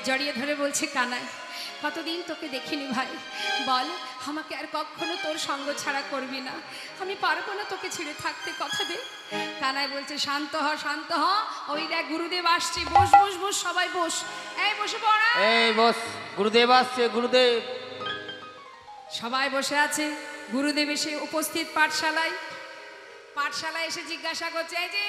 জড়িয়ে ধরে বলছে, কানাই কতদিন তোকে দেখিনি ভাই, বল আমাকে আর কখনো তোর সঙ্গ ছাড়া করবি না, আমি পারবো না তোকে ছেড়ে থাকতে, কথা দে। কানাই বলছে, শান্ত হ শান্ত হ, ওই দেখ গুরুদেব আসছে, বস বস বস, সবাই বস, এই বসে পড়া, এই বস, গুরুদেব আসছে, গুরুদেব। সবাই বসে আছে। গুরুদেব এসে উপস্থিত পাঠশালায়, পাঠশালায় এসে জিজ্ঞাসা করছে, এই যে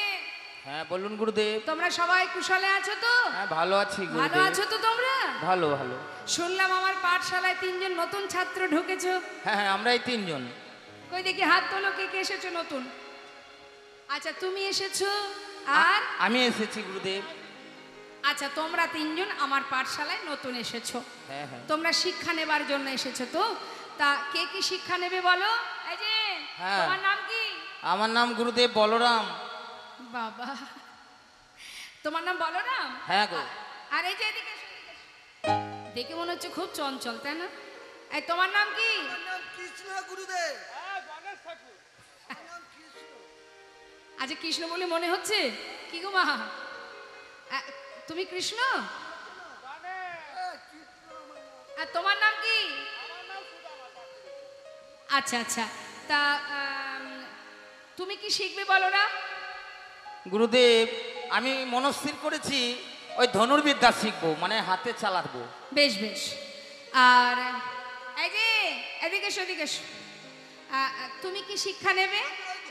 হ্যাঁ বলুন গুরুদেব। তোমরা সবাই কুশলে আছো তো? হ্যাঁ ভালো আছি ভালো গুরুদেব। আছো তো তোমরা? ভালো ভালো। শুনলাম আমার পাঠশালায় 3 জন নতুন ছাত্র ঢুকেছো। হ্যাঁ হ্যাঁ আমরাই 3 জন। কই দেখি হাত তোলো, কে কে এসেছো নতুন? আচ্ছা তুমি এসেছো, আর আমি এসেছি গুরুদেব। আচ্ছা তোমরা 3 জন আমার পাঠশালায় নতুন এসেছো। হ্যাঁ হ্যাঁ। তোমরা শিক্ষা নেবার জন্য এসেছো তো? তা কে কি শিক্ষা নেবে বলো? এই যে হ্যাঁ। তোমার নাম কি? আমার নাম গুরুদেব বলরাম। বাবা, তোমার নাম বলরাম? হ্যাঁ গো। আর এই যে এদিকে এসো, এদিকে এসো। দেখে মনে হচ্ছে খুব চঞ্চল, তাই না? এই তোমার নাম কি? কৃষ্ণ গুরুদেব। আচ্ছা কৃষ্ণ বলে মনে হচ্ছে, কি গো মা, তুমি কৃষ্ণ? আর তোমার নাম কি? আচ্ছা আচ্ছা, তা তুমি কি শিখবে বলরাম? গুরুদেব আমি মনস্থির করেছি ওই ধনুর্বিদ্যা শিখবো, মানে হাতে চালাবো। বেশ বেশ। আর এই যে এদিকে এসো, এদিকে এসো। তুমি কি শিক্ষা নেবে?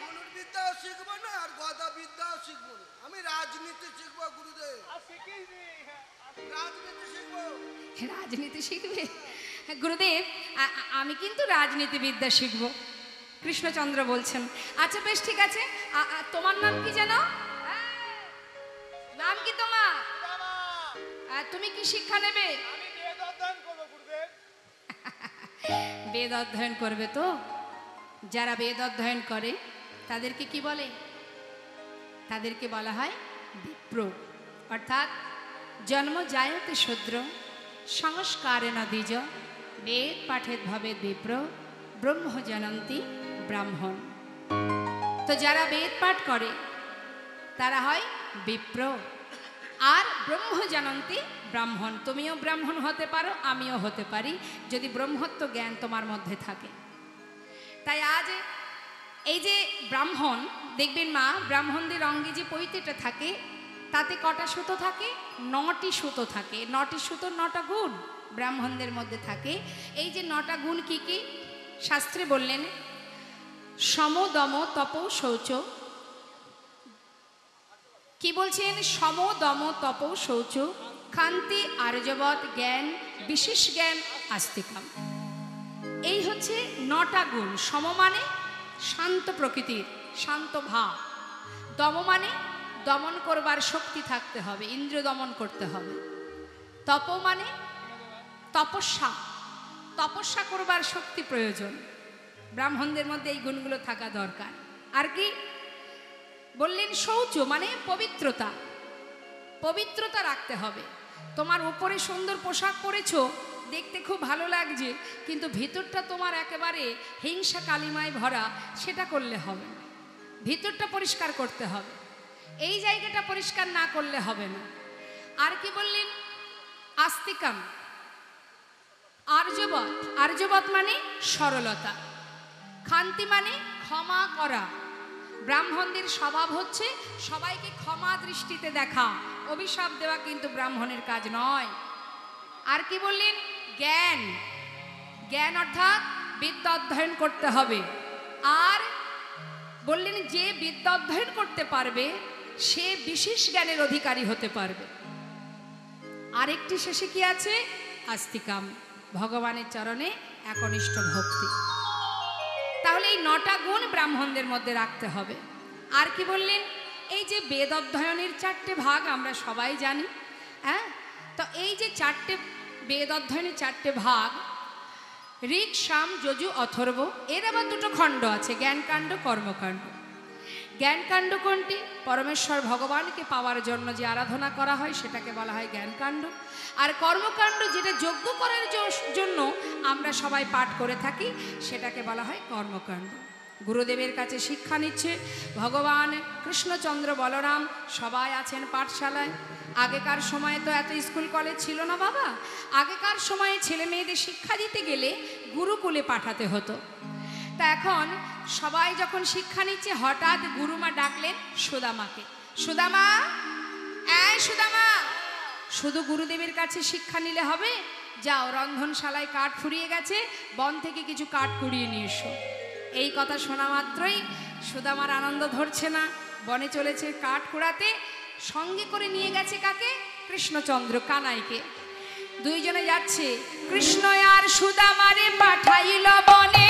ধনুর্বিদ্যাও শিখবো না আর গদা বিদ্যাও শিখবো না, আমি রাজনীতি শিখবো গুরুদেব। রাজনীতি শিখবো। রাজনীতি শিখবে? গুরুদেব আমি কিন্তু রাজনীতিবিদ্যা শিখবো, কৃষ্ণচন্দ্র বলছেন। আচ্ছা বেশ ঠিক আছে, তোমার নাম কি যেন? নাম কি তোমার? তুমি কি শিক্ষা নেবে? বেদ অধ্যয়ন করবে তো? যারা বেদ অধ্যয়ন করে তাদেরকে কি বলে? তাদেরকে বলা হয় বিপ্র, অর্থাৎ জন্ম জায়তে শূদ্র সংস্কারেণ দ্বিজ, বেদ পাঠেত ভবেৎ বিপ্র, ব্রহ্ম জনন্তি ব্রাহ্মণ। তো যারা বেদ পাঠ করে তারা হয় বিপ্র, আর ব্রহ্ম জানন্তি ব্রাহ্মণ। তুমিও ব্রাহ্মণ হতে পারো, আমিও হতে পারি, যদি ব্রহ্মত্ব জ্ঞান তোমার মধ্যে থাকে। তাই আজ এই যে ব্রাহ্মণ, দেখবেন মা, ব্রাহ্মণদের অঙ্গে যে পৈতেটা থাকে তাতে কটা সুতো থাকে? 9টি সুতো থাকে। 9টি সুতো 9টা গুণ ব্রাহ্মণদের মধ্যে থাকে। এই যে 9টা গুণ কি কি? শাস্ত্রে বললেন, সম দম তপ শৌচ। কি বলছেন? সম দম তপ শৌচ, ক্ষান্তি আর্যবৎ জ্ঞান, বিশেষ জ্ঞান আস্তিকাম। এই হচ্ছে 9টা গুণ। সম মানে শান্ত প্রকৃতির, শান্ত ভাব। দম মানে দমন করবার শক্তি থাকতে হবে, ইন্দ্র দমন করতে হবে। তপ মানে তপস্যা, তপস্যা করবার শক্তি প্রয়োজন। ব্রাহ্মণদের মধ্যে এই গুণগুলো থাকা দরকার। আর কি বললেন? শৌচ মানে পবিত্রতা, পবিত্রতা রাখতে হবে। তোমার উপরে সুন্দর পোশাক পরেছো, দেখতে খুব ভালো লাগছে, কিন্তু ভিতরটা তোমার একেবারে হিংসা কালিমায় ভরা, সেটা করলে হবে না। ভিতরটা পরিষ্কার করতে হবে, এই জায়গাটা পরিষ্কার না করলে হবে না। আর কি বললেন? আস্তিকাম, আর্যবত, আর্যবত মানে সরলতা, খান্তি মানে ক্ষমা করা। ব্রাহ্মণদের স্বভাব হচ্ছে সবাইকে ক্ষমা দৃষ্টিতে দেখা, অভিশাপ দেওয়া কিন্তু ব্রাহ্মণের কাজ নয়। আর কি বললেন? জ্ঞান, জ্ঞান অর্থাৎ বিদ্যা অধ্যয়ন করতে হবে। আর বললেন যে বিদ্যা অধ্যয়ন করতে পারবে সে বিশেষ জ্ঞানের অধিকারী হতে পারবে। আরেকটি শেষে কি আছে? আস্তিকাম, ভগবানের চরণে একনিষ্ঠ ভক্তি। তাহলে এই 9টা গুণ ব্রাহ্মণদের মধ্যে রাখতে হবে। আর কি বললেন? এই যে বেদ অধ্যয়নের 4টে ভাগ আমরা সবাই জানি, হ্যাঁ? তো এই যে 4টে বেদ অধ্যয়নের 4টে ভাগ, ঋক, সাম, যজু, অথর্ব, এর আবার 2টো খণ্ড আছে, জ্ঞানকাণ্ড, কর্মকাণ্ড। জ্ঞানকাণ্ড কোনটি? পরমেশ্বর ভগবানকে পাওয়ার জন্য যে আরাধনা করা হয় সেটাকে বলা হয় জ্ঞানকাণ্ড। আর কর্মকাণ্ড যেটা যজ্ঞ করার জন্য আমরা সবাই পাঠ করে থাকি সেটাকে বলা হয় কর্মকাণ্ড। গুরুদেবের কাছে শিক্ষা নিচ্ছে ভগবান কৃষ্ণচন্দ্র বলরাম, সবাই আছেন পাঠশালায়। আগেকার সময়ে তো এত স্কুল কলেজ ছিল না বাবা, আগেকার সময়ে ছেলে মেয়েদের শিক্ষা দিতে গেলে গুরুকুলে পাঠাতে হতো। তা এখন সবাই যখন শিক্ষা নিচ্ছে, হঠাৎ গুরুমা ডাকলেন সুদামাকে, সুদামা, এই সুদামা, শুধু গুরুদেবের কাছে শিক্ষা নিলে হবে? যাও, রন্ধনশালায় কাঠ ফুরিয়ে গেছে, বন থেকে কিছু কাঠ কুড়িয়ে নিয়ে এসো। এই কথা শোনা মাত্রই সুদামার আনন্দ ধরছে না, বনে চলেছে কাঠ কুড়াতে। সঙ্গে করে নিয়ে গেছে কাকে? কৃষ্ণচন্দ্র, কানাইকে। দুইজনে যাচ্ছে, কৃষ্ণ আর সুদামারে পাঠাইল বনে,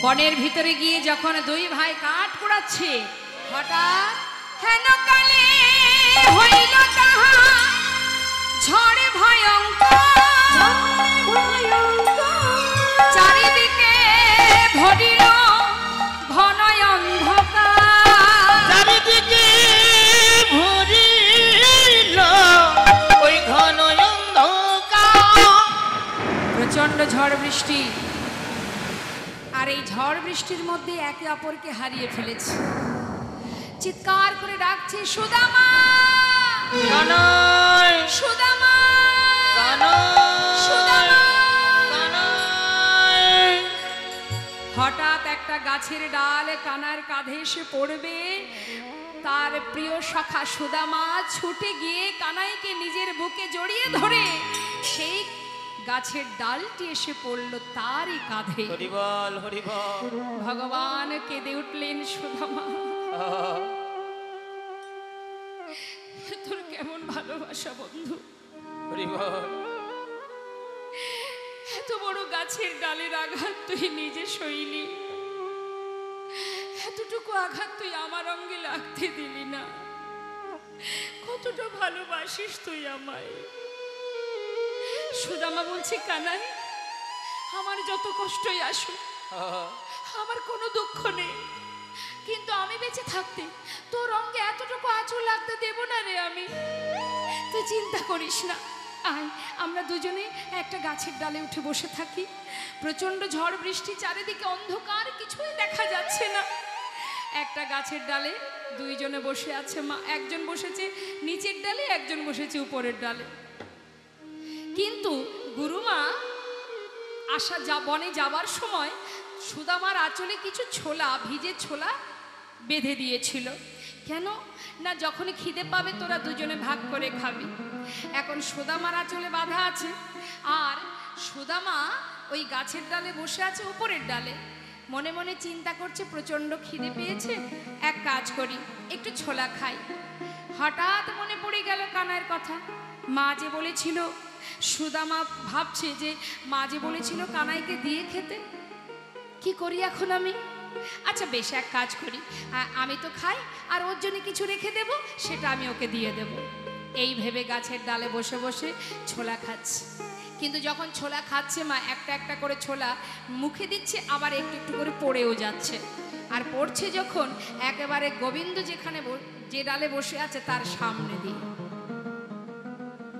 বনের ভিতরে গিয়ে যখন দুই ভাই কাঠ কুড়াচ্ছে, হঠাৎ হেন কালে হইল তাহা ঝড় ভয়ঙ্কর, চারিদিকে ভরিল ঘন অন্ধকার, চারিদিকে ভরিল ওই ঘন অন্ধকার। প্রচন্ড ঝড় বৃষ্টি। আর এই ঝড় বৃষ্টির মধ্যে একে অপরকে হারিয়ে ফেলেছে। চিৎকার করে ডাকছে, সুদামা, কানাই, সুদামা, কানাই, সুদামা। কানাই। হঠাৎ একটা গাছের ডাল কানার কাঁধে এসে পড়বে। তার প্রিয় সখা সুদামা ছুটে গিয়ে কানাইকে নিজের বুকে জড়িয়ে ধরে সেই গাছের ডালটি এসে পড়ল তারই কাঁধে। হরিবল, হরিবল। ভগবান কেঁদে উঠলেন, সুদামা, তোর কেমন ভালোবাসা বন্ধু, হরিবল। এত বড় গাছের ডালের আঘাত তুই নিজে সইলি, এতটুকু আঘাত তুই আমার অঙ্গে লাগতে দিলি না। কতটা ভালোবাসিস তুই আমায়। সুদামা বলছে, কানাই, আমার যত কষ্টই আসুক, আমার কোনো দুঃখ নেই, কিন্তু আমি বেঁচে থাকতে তোর অঙ্গে এতটুকু আঁচড় লাগতে দেব না রে আমি। তুই চিন্তা করিস না, আয় আমরা দুজনে একটা গাছের ডালে উঠে বসে থাকি। প্রচন্ড ঝড় বৃষ্টি, চারিদিকে অন্ধকার, কিছুই দেখা যাচ্ছে না। একটা গাছের ডালে দুইজনে বসে আছে। মা একজন বসেছে নিচের ডালে, একজন বসেছে উপরের ডালে। কিন্তু গুরুমা বনে যাবার সময় সুদামার আঁচলে কিছু ছোলা, ভিজে ছোলা বেঁধে দিয়েছিল। কেন না, যখনই খিদে পাবে তোরা দুজনে ভাগ করে খাবি। এখন সুদামার আঁচলে বাঁধা আছে, আর সুদামা ওই গাছের ডালে বসে আছে উপরের ডালে। মনে মনে চিন্তা করছে, প্রচন্ড খিদে পেয়েছে, এক কাজ করি, একটু ছোলা খাই। হঠাৎ মনে পড়ে গেল কানাইয়ের কথা। মা যে বলেছিল, সুদামা ভাবছে যে মা যে বলেছিল কানাইকে দিয়ে খেতে, কি করি এখন আমি? আচ্ছা বেশ, এক কাজ করি, আমি তো খাই, আর ওর জন্য কিছু রেখে দেব, সেটা আমি ওকে দিয়ে দেব। এই ভেবে গাছের ডালে বসে বসে ছোলা খাচ্ছে। কিন্তু যখন ছোলা খাচ্ছে মা, একটা একটা করে ছোলা মুখে দিচ্ছে, আবার একটু একটু করে পড়েও যাচ্ছে। আর পড়ছে যখন, একেবারে গোবিন্দ যে ডালে বসে আছে তার সামনে দিয়ে।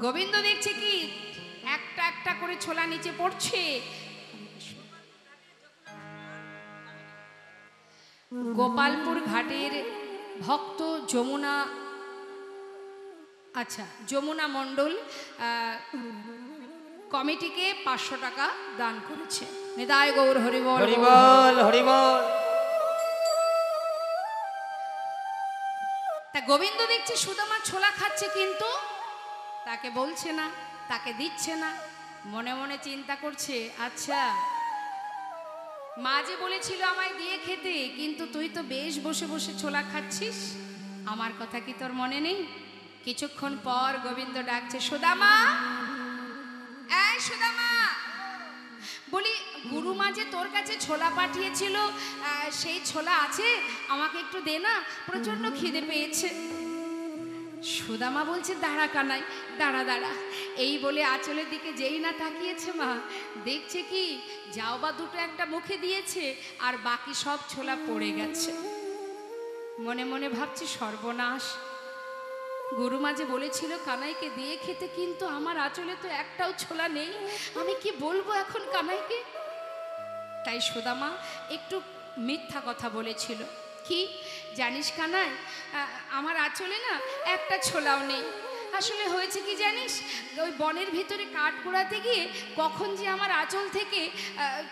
গোবিন্দ দেখছে কি একটা একটা করে ছোলা নিচে পড়ছে। গোপালপুর ঘাটের ভক্ত যমুনা মণ্ডল কমিটিকে 500 টাকা দান করেছে। নিতাই গৌর হরিবল। হরিবল হরিবল। তা গোবিন্দ দেখছে সুদামা ছোলা খাচ্ছে, কিন্তু তাকে বলছে না, তাকে দিচ্ছে না। মনে মনে চিন্তা করছে, আচ্ছা মা যে বলেছিল আমায় দিয়ে খেতে, কিন্তু তুই তো বেশ বসে বসে ছোলা খাচ্ছিস, আমার কথা কি তোর মনে নেই? কিছুক্ষণ পর গোবিন্দ ডাকছে, সুদামা, এই সুদামা, বলি গুরুমা যে তোর কাছে ছোলা পাঠিয়েছিল, সেই ছোলা আছে, আমাকে একটু দে না, প্রচন্ড খিদে পেয়েছে। সুদামা বলছে, দাঁড়া কানাই, দাঁড়া দাঁড়া। এই বলে আঁচলের দিকে যেই না তাকিয়েছে মা, দেখছে কি যাও বা দুটো একটা মুখে দিয়েছে, আর বাকি সব ছোলা পড়ে গেছে। মনে মনে ভাবছি, সর্বনাশ, গুরুমা যে বলেছিল কানাইকে দিয়ে খেতে, কিন্তু আমার আঁচলে তো একটাও ছোলা নেই, আমি কি বলবো এখন কানাইকে? তাই সুদামা একটু মিথ্যা কথা বলেছিল। কি জানিস কানাই, আমার আঁচলে না একটা ছোলাও নেই। আসলে হয়েছে কি জানিস, ওই বনের ভিতরে কাঠ কুড়াতে গিয়ে কখন যে আমার আঁচল থেকে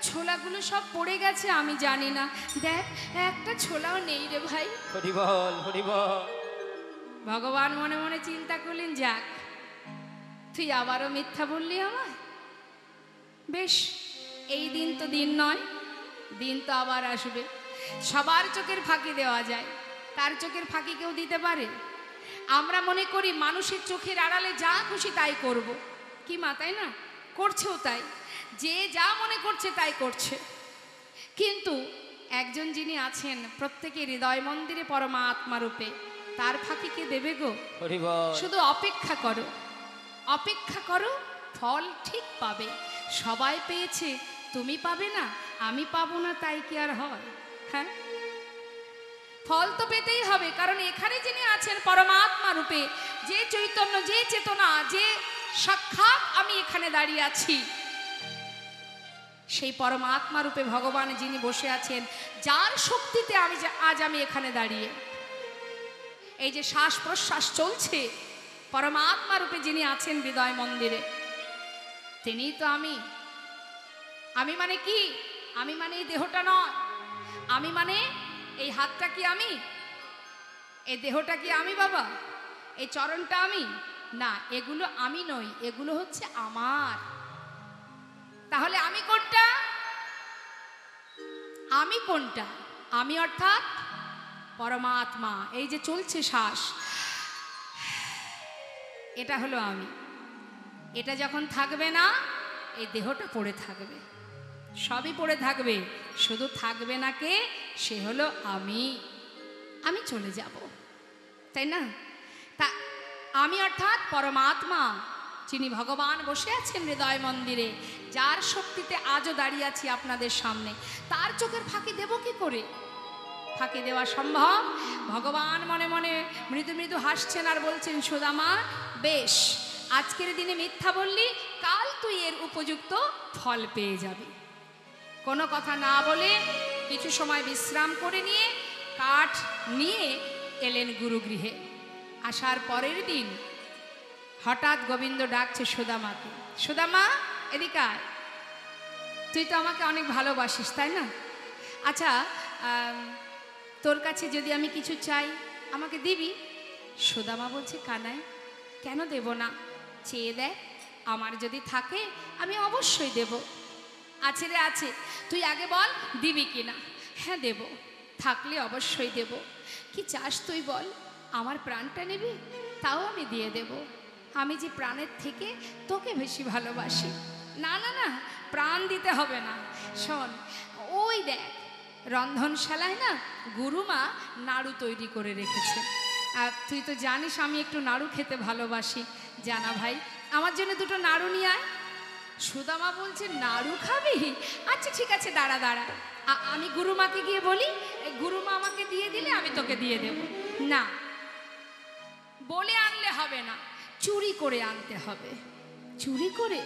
ছোলাগুলো সব পড়ে গেছে আমি জানি না। দেখ, একটা ছোলাও নেই রে ভাই। হরিবল হরিবল। ভগবান মনে মনে চিন্তা করলেন, যাক, তুই আবারও মিথ্যা বললি আমায়। বেশ, এই দিন তো দিন নয়, দিন তো আবার আসবে। সবার চোখের ফাঁকি দেওয়া যায়, তার চোখের ফাঁকি কেউ দিতে পারে? আমরা মনে করি মানুষের চোখের আড়ালে যা খুশি তাই করব, কি মা, তাই না? করছেও তাই, যে যা মনে করছে তাই করছে। কিন্তু একজন যিনি আছেন প্রত্যেকের হৃদয় মন্দিরে পরমাত্মা রূপে, তার ফাঁকি কে দেবে গো? হরিবল। শুধু অপেক্ষা করো, অপেক্ষা করো, ফল ঠিক পাবে। সবাই পেয়েছে, তুমি পাবে না, আমি পাবো না, তাই কি আর হয়? হ্যাঁ, ফল তো পেতেই হবে, কারণ এখানে যিনি আছেন পরমাত্মা রূপে, যে চৈতন্য, যে চেতনা, যে সাক্ষাৎ আমি এখানে দাঁড়িয়ে আছি, সেই পরমাত্মা রূপে ভগবান যিনি বসে আছেন, যার শক্তিতে আজ আমি এখানে দাঁড়িয়ে, এই যে শ্বাস প্রশ্বাস চলছে, পরমাত্মা রূপে যিনি আছেন হৃদয় মন্দিরে, তিনিই তো আমি। আমি মানে কি? আমি মানে এই দেহটা নয়। আমি মানে এই হাতটা কি আমি? এই দেহটা কি আমি বাবা? এই চরণটা আমি না, এগুলো আমি নই, এগুলো হচ্ছে আমার। তাহলে আমি কোনটা? আমি কোনটা? আমি অর্থাৎ পরমাত্মা। এই যে চলছে শ্বাস, এটা হলো আমি। এটা যখন থাকবে না, এই দেহটা পড়ে থাকবে, সবই পড়ে থাকবে, শুধু থাকবে না কে? সে হলো আমি। আমি চলে যাব, তাই না? তা আমি অর্থাৎ পরমাত্মা, যিনি ভগবান বসে আছেন হৃদয় মন্দিরে, যার শক্তিতে আজও দাঁড়িয়ে আছি আপনাদের সামনে, তার চোখের ফাঁকি দেব কি করে? ফাঁকি দেওয়া সম্ভব? ভগবান মনে মনে মৃদু মৃদু হাসছেন আর বলছেন, সুদামা, বেশ, আজকের দিনে মিথ্যা বললি, কাল তুই এর উপযুক্ত ফল পেয়ে যাবি। কোনো কথা না বলে কিছু সময় বিশ্রাম করে নিয়ে কাঠ নিয়ে এলেন গুরুগৃহে। আসার পরের দিন হঠাৎ গোবিন্দ ডাকছে সুদামাকে, সুদামা, এদিকে আয়, তুই তো আমাকে অনেক ভালোবাসিস, তাই না? আচ্ছা, তোর কাছে যদি আমি কিছু চাই, আমাকে দিবি? সুদামা বলছে, কানাই, কেন দেব না? চেয়ে দেখ, আমার যদি থাকে আমি অবশ্যই দেব। আছে রে আছে, তুই আগে বল দিবি কিনা। হ্যাঁ দেব, থাকলে অবশ্যই দেব। কি চাস তুই বল? আমার প্রাণটা নিবি? তাও আমি দিয়ে দেব। আমি যে প্রাণের থেকে তোকে বেশি ভালোবাসি। না না না, প্রাণ দিতে হবে না। শোন, ওই দেখ রন্ধনশালায় না গুরুমা নাড়ু তৈরি করে রেখেছে। আর তুই তো জানিস আমি একটু নাড়ু খেতে ভালোবাসি। জানা ভাই, আমার জন্য দুটো নাড়ু নিয়ে আয়। সুদামা বলছে নাড়ু খাবি? আচ্ছা ঠিক আছে, দাঁড়া দাঁড়া, আমি গুরুমাকে গিয়ে বলি, গুরুমা আমাকে দিয়ে দিলে আমি তোকে দিয়ে দেব। না, বলে আনলে হবে না, চুরি করে আনতে হবে। চুরি করে?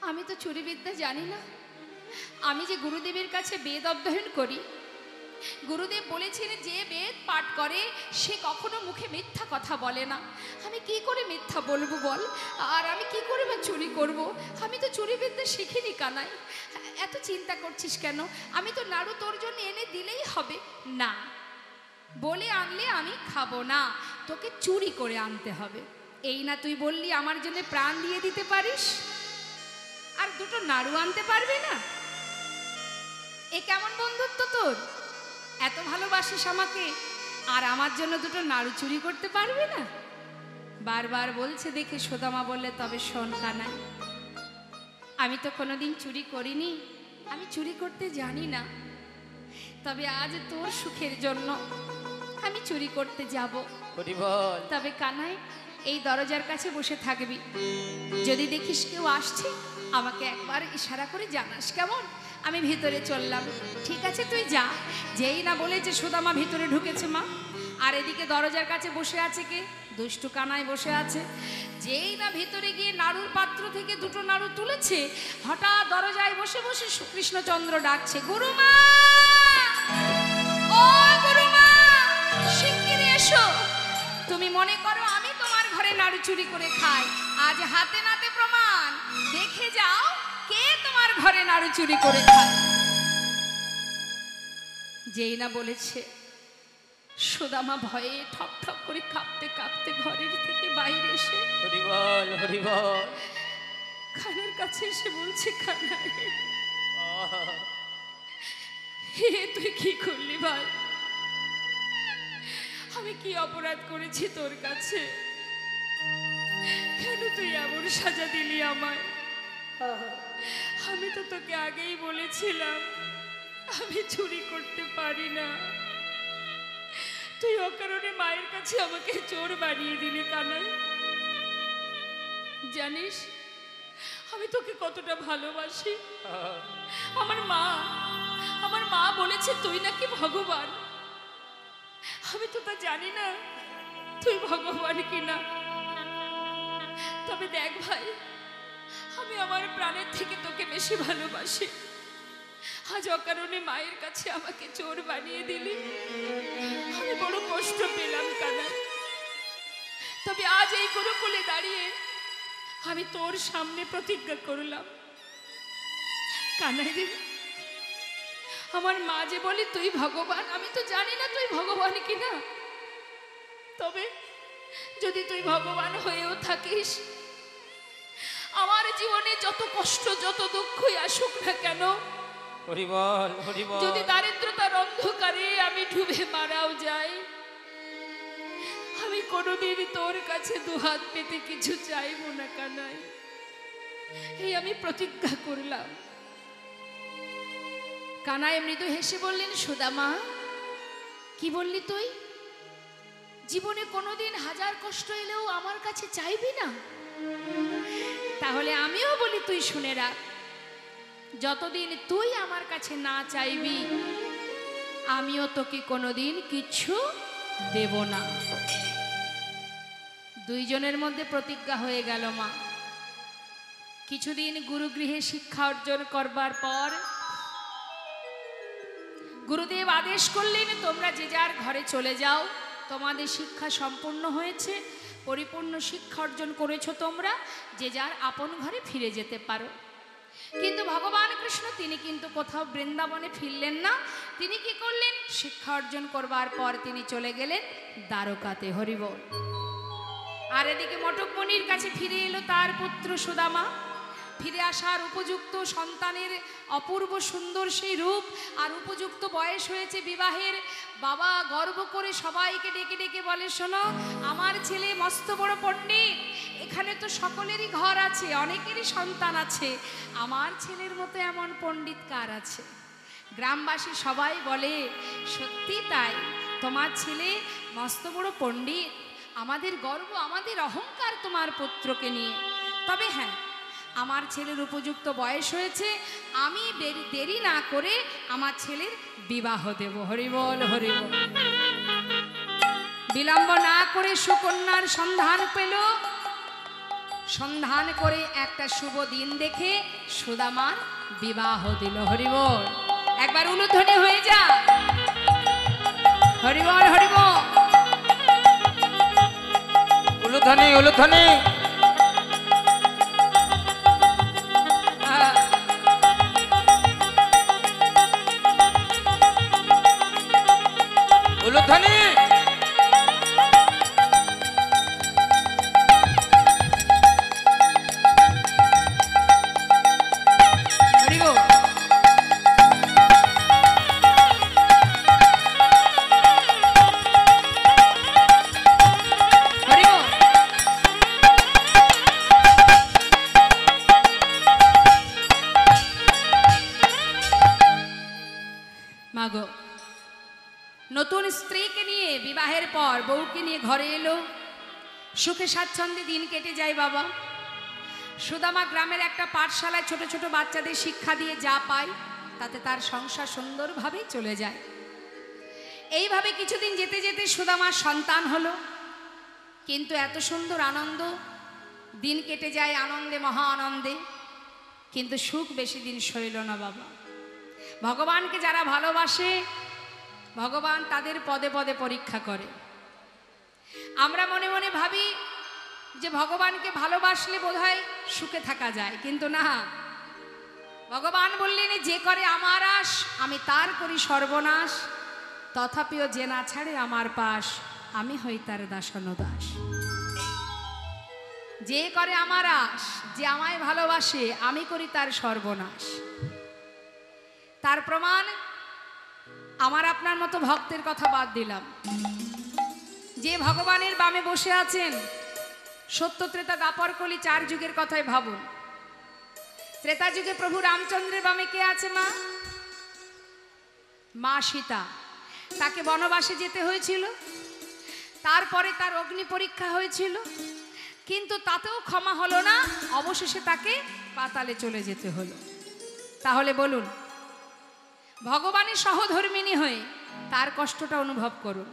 আমি তো চুরি বিদ্যা জানি না। আমি যে গুরুদেবের কাছে বেদ অধ্যয়ন করি, গুরুদেব বলেছেন যে বেদ পাঠ করে সে কখনো মুখে মিথ্যা কথা বলে না। আমি কি করে মিথ্যা বলবো বল? আর আমি কি করে বা চুরি করব? আমি তো চুরি বিদ্যা শিখিনি কানাই। এত চিন্তা করছিস কেন? আমি তো নাড়ু তোর জন্য এনে দিলেই হবে। না, বলে আনলে আমি খাবো না, তোকে চুরি করে আনতে হবে। এই না তুই বললি আমার জন্য প্রাণ দিয়ে দিতে পারিস, আর দুটো নাড়ু আনতে পারবি না? এ কেমন বন্ধুত্ব তোর? এত ভালোবাসিস আমাকে, আর আমার জন্য দুটো নাড়ু চুরি করতে পারবি না? বারবার বলছে দেখে সুদামা বললে, তবে শোন কানাই, আমি তো কোনোদিন চুরি করিনি, আমি চুরি করতে জানি না, তবে আজ তোর সুখের জন্য আমি চুরি করতে যাব। তবে কানাই, এই দরজার কাছে বসে থাকবি, যদি দেখিস কেউ আসছে আমাকে একবার ইশারা করে জানাস, কেমন? আমি ভিতরে চললাম। ঠিক আছে, তুই যা। যেই না বলেছে সুদামা ভিতরে ঢুকেছে মা, আর এদিকে দরজার কাছে বসে আছে কে? দুষ্টু কানাই বসে আছে। যেই না ভিতরে গিয়ে নাড়ুর পাত্র থেকে দুটো নাড়ু তুলেছে, হঠাৎ দরজায় বসে বসে কৃষ্ণচন্দ্র ডাকছে, গুরুমা, ও গুরুমা, শিগগিরই এসো। তুমি মনে করো আমি তোমার ঘরে নাড়ু চুরি করে খাই? আজ হাতে নাতে প্রমাণ, দেখে যাও কে তোমার ঘরে নাড়ু চুরি করে খায়। যেই না বলেছে, সুদামা ভয়ে ঠক ঠক করে কাঁপতে কাঁপতে ঘরের থেকে বাইরে এসে হরিবল হরিবল খানের কাছে এসে বলছে, খানাই, তুই কি করলি ভাই? আমি কি অপরাধ করেছি তোর কাছে? কেন তুই এমন সাজা দিলি আমায়? আমি তো তোকে আগেই বলেছিলাম আমি চুরি করতে পারি না। তুই অকারণে মায়ের কাছে আমাকে চোর বানিয়ে দিলি কানাই। জানিস আমি তোকে কতটা ভালোবাসি। আমার মা বলেছে তুই নাকি ভগবান। আমি তো তা জানি না তুই ভগবান কিনা। তবে দেখ ভাই, আমি আমার প্রাণের থেকে তোকে বেশি ভালোবাসি। আজ অকারণে মায়ের কাছে আমাকে চোর বানিয়ে দিলি, আমি বড় কষ্ট পেলাম কানাই। তবে আজ এই গুরুকুলে দাঁড়িয়ে আমি তোর সামনে প্রতিজ্ঞা করলাম, কানাই রে, আমার মা যে বলি তুই ভগবান, আমি তো জানি না তুই ভগবান কিনা। তবে যদি তুই ভগবান হয়েও থাকিস, আমার জীবনে যত কষ্ট যত দুঃখই আসুক না কেন, হরিবল হরিবল, যদি দারিদ্রতার অন্ধকারে আমি ডুবে মারাও যাই, আমি কোনোদিন তোর কাছে দুহাত পেতে কিছু চাইবো না কানাই। এই আমি প্রতিজ্ঞা করলাম। কানাই মৃদু হেসে বললেন, সুদামা, কি বললি তুই? জীবনে কোনোদিন হাজার কষ্ট এলেও আমার কাছে চাইবি না? তাহলে আমিও বলি তুই শুনে রাখ, যতদিন তুই আমার কাছে না চাইবি আমিও তোকে কোনোদিন কিছু দেব না। দুইজনের মধ্যে প্রতিজ্ঞা হয়ে গেল মা। কিছুদিন গুরুগৃহে শিক্ষা অর্জন করবার পর গুরুদেব আদেশ করলেন, তোমরা যে যার ঘরে চলে যাও, তোমাদের শিক্ষা সম্পূর্ণ হয়েছে, পরিপূর্ণ শিক্ষা অর্জন করেছো, তোমরা যে যার আপন ঘরে ফিরে যেতে পারো। কিন্তু ভগবান কৃষ্ণ তিনি কিন্তু কোথাও বৃন্দাবনে ফিরলেন না। তিনি কি করলেন? শিক্ষা অর্জন করবার পর তিনি চলে গেলেন দ্বারকাতে। হরিবল। আর এদিকে মটকমণির কাছে ফিরে এলো তার পুত্র সুদামা। ফিরে আসার উপযুক্ত সন্তানের অপূর্ব সুন্দর সেই রূপ, আর উপযুক্ত বয়স হয়েছে বিবাহের। বাবা গর্ব করে সবাইকে ডেকে ডেকে বলে, শোনো, আমার ছেলে মস্ত বড় পণ্ডিত, এখানে তো সকলেরই ঘর আছে, অনেকেরই সন্তান আছে, আমার ছেলের মতো এমন পণ্ডিত কার আছে? গ্রামবাসী সবাই বলে সত্যি তাই, তোমার ছেলে মস্ত বড় পণ্ডিত, আমাদের গর্ব, আমাদের অহংকার তোমার পুত্রকে নিয়ে। তবে হ্যাঁ, আমার ছেলের উপযুক্ত বয়স হয়েছে, আমি দেরি না করে আমার ছেলের বিবাহ দেব। হরিবল হরিবল। বিলম্ব না করে সুকন্যার সন্ধান পেল, সন্ধান করে একটা শুভ দিন দেখে সুদামার বিবাহ দিল। হরিবল। একবার উলুধ্বনি হয়ে যা, হরিবল হরিবল। উলুধ্বনি উলুধ্বনি। উলুধ্বনি। হরিবল। হরিবল। মাগো, নতুন স্ত্রীকে নিয়ে বিবাহের পর বউকে নিয়ে ঘরে এলো, সুখে স্বাচ্ছন্দ্যে দিন কেটে যায় বাবা। সুদামা গ্রামের একটা পাঠশালায় ছোট ছোট বাচ্চাদের শিক্ষা দিয়ে যা পায় তাতে তার সংসার সুন্দরভাবে চলে যায়। এইভাবে কিছুদিন যেতে যেতে সুদামার সন্তান হলো, কিন্তু এত সুন্দর আনন্দ, দিন কেটে যায় আনন্দে, মহা আনন্দে, কিন্তু সুখ বেশি দিন সইল না বাবা। ভগবানকে যারা ভালোবাসে, ভগবান তাদের পদে পদে পরীক্ষা করে। আমরা মনে মনে ভাবি যে ভগবানকে ভালোবাসলে বোধহয় সুখে থাকা যায়, কিন্তু না। ভগবান বললেন, যে করে আমার আশ আমি তার করি সর্বনাশ, তথাপিও যে না ছাড়ে আমার পাশ আমি হই তার দাসনদাস। যে করে আমার আশ, যে আমায় ভালোবাসে আমি করি তার সর্বনাশ। তার প্রমাণ আমার আপনার মতো ভক্তের কথা বাদ দিলাম, যে ভগবানের বামে বসে আছেন। সত্য ত্রেতা দ্বাপর কলি 4 যুগের কথাই ভাবুন। ত্রেতা যুগে প্রভু রামচন্দ্রের বামে কে আছে? মা সীতা। তাকে বনবাসে যেতে হয়েছিল, তারপরে তার অগ্নি পরীক্ষা হয়েছিল, কিন্তু তাতেও ক্ষমা হলো না, অবশেষে তাকে পাতালে চলে যেতে হলো। তাহলে বলুন, ভগবানের সহধর্মিণী হয়ে তার কষ্টটা অনুভব করুন।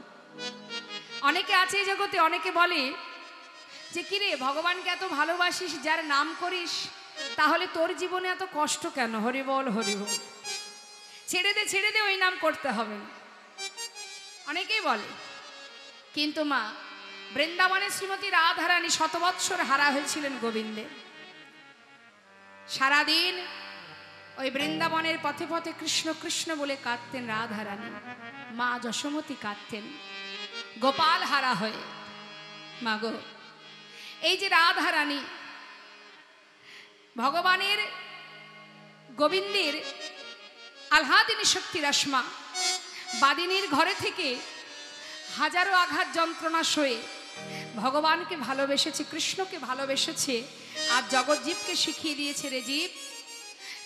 অনেকে আছে এই জগতে, অনেকে বলে যে কিরে ভগবানকে এত ভালোবাসিস, যার নাম করিস, তাহলে তোর জীবনে এত কষ্ট কেন? হরিবল হরিবল। ছেড়ে দে ছেড়ে দে, ওই নাম করতে হবে না, অনেকেই বলে। কিন্তু মা, বৃন্দাবনের শ্রীমতী রাধারানী শতবৎসর হারা হয়েছিলেন গোবিন্দে। সারাদিন ওই বৃন্দাবনের পথে পথে কৃষ্ণ কৃষ্ণ বলে কাঁদতেন রাধারানী। মা যশোমতী কাঁদতেন গোপাল হারা হয়ে। মাগো, এই যে রাধারানী ভগবানের গোবিন্দের আহ্লাদিনী শক্তি রশ্মা, বাদিনীর ঘরে থেকে হাজারো আঘাত যন্ত্রণা সয়ে ভগবানকে ভালোবেসেছে, কৃষ্ণকে ভালোবেসেছে, আর জগৎজীবকে শিখিয়ে দিয়েছে, রে জীব,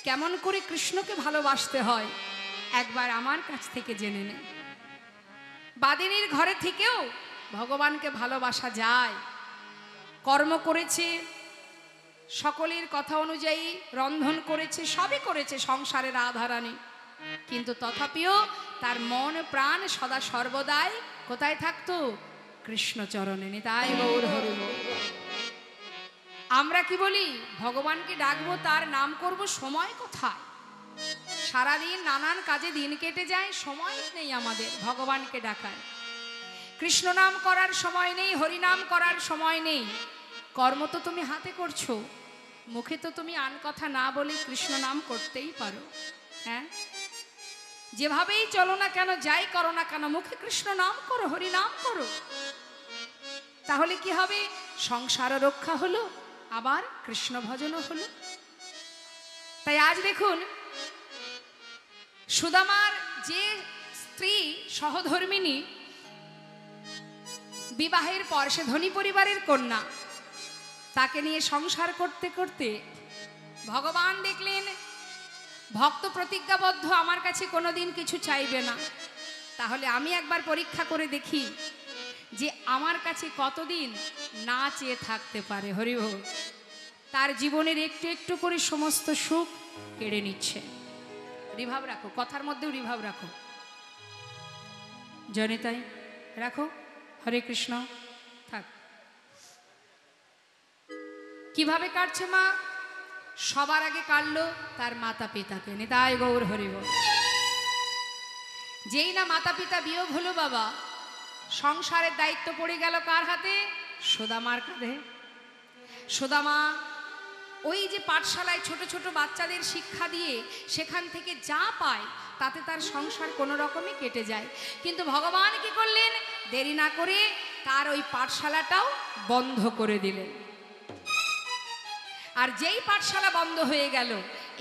কেমন করে কৃষ্ণকে ভালোবাসতে হয় একবার আমার কাছ থেকে জেনে নে। বাদিনীর ঘরে থেকেও ভগবানকে ভালোবাসা যায়। কর্ম করেছে, সকলের কথা অনুযায়ী রন্ধন করেছে, সবই করেছে সংসারে রাধারানী, কিন্তু তথাপিও তার মন প্রাণ সদা সর্বদাই কোথায় থাকতো? কৃষ্ণচরণে। নিতাই গৌর হরি বল। আমরা কি বলি? ভগবানকে ডাকবো, তার নাম করব, সময় কোথায়? সারাদিন নানান কাজে দিন কেটে যায়, সময় নেই আমাদের ভগবানকে ডাকার। কৃষ্ণ নাম করার সময় নেই, হরিনাম করার সময় নেই। কর্ম তো তুমি হাতে করছো, মুখে তো তুমি আন কথা না বলে কৃষ্ণ নাম করতেই পারো। হ্যাঁ, যেভাবেই চলো না কেন, যাই করো না কেন, মুখে কৃষ্ণ নাম করো, হরি নাম করো। তাহলে কি হবে? সংসারও রক্ষা হলো, আবার কৃষ্ণ ভজনও হলো। তাই আজ দেখুন, সুদামার যে স্ত্রী সহধর্মিণী, বিবাহের পর সে ধনী পরিবারের কন্যা, তাকে নিয়ে সংসার করতে করতে ভগবান দেখলেন ভক্ত প্রতিজ্ঞাবদ্ধ আমার কাছে কোনোদিন কিছু চাইবে না, তাহলে আমি একবার পরীক্ষা করে দেখি যে আমার কাছে কতদিন না চেয়ে থাকতে পারে। হরিবল। তার জীবনের একটু একটু করে সমস্ত সুখ কেড়ে নিচ্ছে। রিভাব রাখো, কথার মধ্যেও রিভাব রাখো। জনিতাই রাখো। হরে কৃষ্ণ। থাক। কিভাবে কাটছে মা? সবার আগে কাটলো তার মাতা পিতাকে। নিতাই গৌর হরিবল। যেই না মাতা পিতা বিয়োগ হলো বাবা, সংসারের দায়িত্ব পড়ে গেল কার হাতে? সুদামার কাঁধে। সুদামা ওই যে পাঠশালায় ছোট ছোট বাচ্চাদের শিক্ষা দিয়ে সেখান থেকে যা পায় তাতে তার সংসার কোনো রকমে কেটে যায়। কিন্তু ভগবান কি করলেন? দেরি না করে তার ওই পাঠশালাটাও বন্ধ করে দিলেন। আর যেই পাঠশালা বন্ধ হয়ে গেল,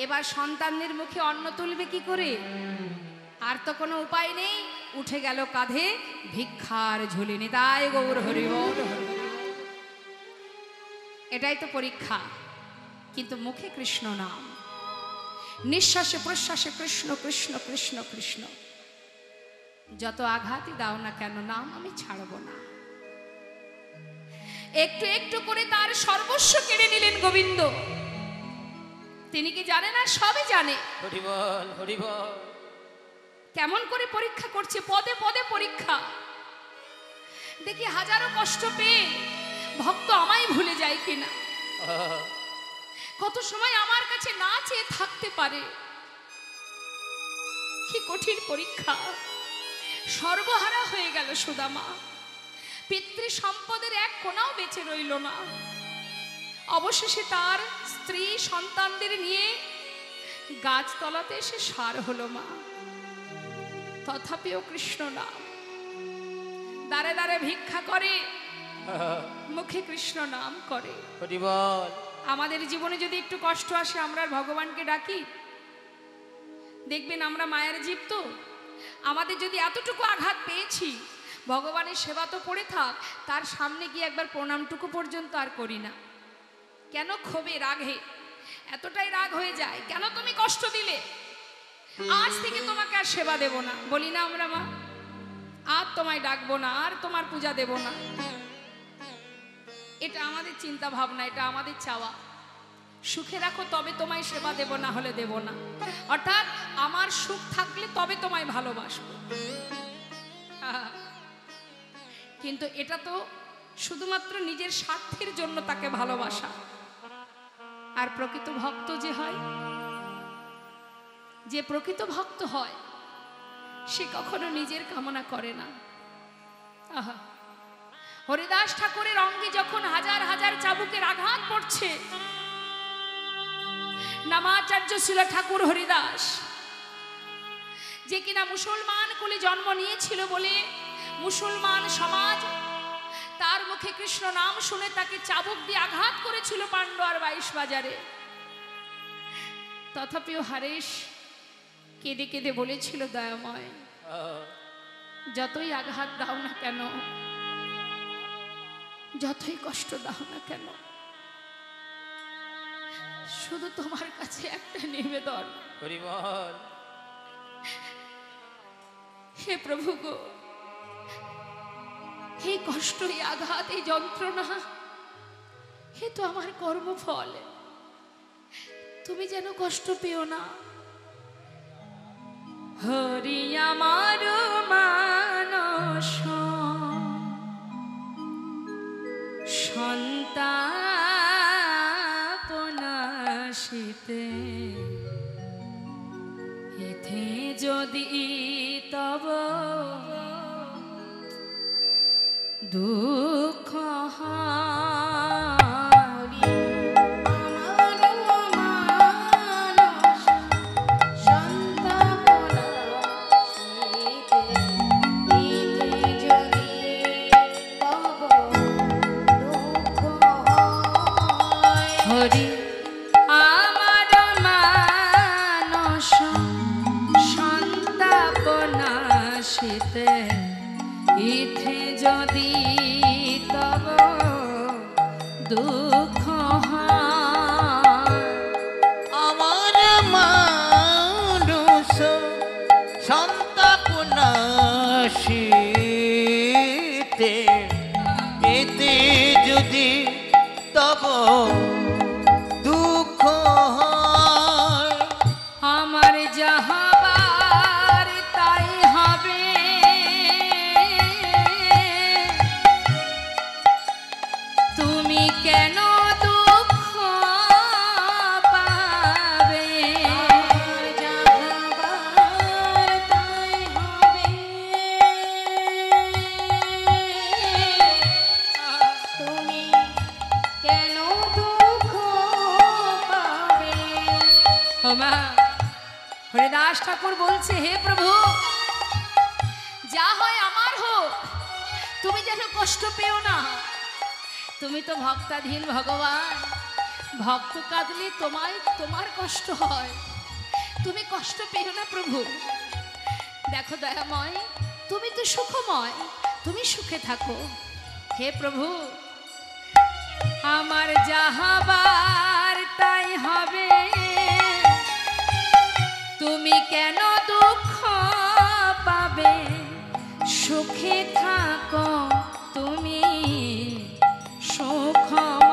এবার সন্তানদের মুখে অন্ন তুলবে কি করে? আর তো কোনো উপায় নেই, উঠে গেল কাঁধে ভিক্ষার ঝুলি। নিতাই গৌর হরিবল। এটাই তো পরীক্ষা। কিন্তু মুখে কৃষ্ণ নাম, নিঃশ্বাসে প্রশ্বাসে কৃষ্ণ কৃষ্ণ কৃষ্ণ কৃষ্ণ। যত আঘাতই দাও না কেন, নাম আমি ছাড়ব না। একটু একটু করে তার সর্বস্ব কেড়ে নিলেন গোবিন্দ। তিনি কি জানে না? সবে জানে। হরিবল হরিবল। কেমন করে পরীক্ষা করছে? পদে পদে পরীক্ষা। দেখি হাজারো কষ্ট পেয়ে ভক্ত আমায় ভুলে যায় কিনা। কত সময় আমার কাছে না চেয়ে থাকতে পারে। কি কঠিন পরীক্ষা। সর্বহারা হয়ে গেল সুদামা। পিতৃ সম্পদের এক কোণাও বেঁচে রইল না। অবশেষে তার স্ত্রী সন্তানদের নিয়ে গাছতলাতে এসে সার হলো মা। তথাপিও কৃষ্ণ নাম। দাঁড়ে দাঁড়ে ভিক্ষা করে, মুখে কৃষ্ণ নাম করে। হরিবল। আমাদের জীবনে যদি একটু কষ্ট আসে, আমরা ভগবানকে ডাকি। দেখবেন আমরা মায়ের জীব তো, আমাদের যদি এতটুকু আঘাত পেয়েছি, ভগবানের সেবা তো পড়ে থাক, তার সামনে গিয়ে একবার প্রণামটুকু পর্যন্ত আর করি না। কেন? ক্ষোভে, রাগে এতটাই রাগ হয়ে যায়, কেন তুমি কষ্ট দিলে, আজ থেকে তোমাকে আর সেবা দেব না। বলি না আমরা মা? আর তোমায় ডাকবো না, আর তোমার পূজা দেব না। এটা আমাদের চিন্তা ভাবনা, এটা আমাদের চাওয়া। সুখে রাখো তবে তোমায় সেবা দেব, না হলে দেব না। অর্থাৎ আমার সুখ থাকলে তবে তোমায় ভালোবাসবো। কিন্তু এটা তো শুধুমাত্র নিজের স্বার্থের জন্য তাকে ভালোবাসা। আর প্রকৃত ভক্ত যে হয়, যে প্রকৃত ভক্ত হয়, সে কখনো নিজের কামনা করে না। আহা, হরিদাস ঠাকুরের অঙ্গে যখন হাজার হাজার চাবুকের আঘাত পড়ছে, নামাচার্য ছিল ঠাকুর হরিদাস, যে কিনা মুসলমান কুলে জন্ম নিয়েছিল বলে মুসলমান সমাজ তার মুখে কৃষ্ণ নাম শুনে তাকে চাবুক দিয়ে আঘাত করেছিল পান্ডুয়ার 22 বাজারে। তথাপিও হারেশ কেঁদে কেঁদে বলেছিল, দয়াময়, যতই আঘাত দাও না কেন, যতই কষ্ট দাও না কেন, শুধু তোমার কাছে একটা নিবেদন, হরিবল। হে প্রভু গো, এই কষ্ট, এই আঘাত, এই যন্ত্রণা, এ তো আমার কর্মফল। তুমি যেন কষ্ট পেও না। হরি আমার মানস সন্তাপনাশিতে, এতে যদি তব দুঃখ হরি আমার মানস সন্তাপনাশিতে, ইথে যদি তব দুঃখ হয়। আমার তব দুঃখ হয়। আমার যাহাবার তাই হবে, তুমি কেন দুঃখ পাবে? যাহাবার তাই হবে, তুমি কেন দুঃখ পাবে? ও মা, হরিদাস ঠাকুর বলছে, হে প্রভু, যা হয় আমার হোক, তুমি যেন কষ্ট পেও না। তুমি তো ভক্তাধীন ভগবান, ভক্ত কাঁদলে তোমার কষ্ট হয়, তুমি কষ্ট পেও না প্রভু। দেখো দয়াময়, তুমি তো সুখময়, তুমি সুখে থাকো। হে প্রভু, আমার যাহাবার তাই হবে, তুমি কেন দুঃখ পাবে? সুখে থাকো তুমি সুখময়।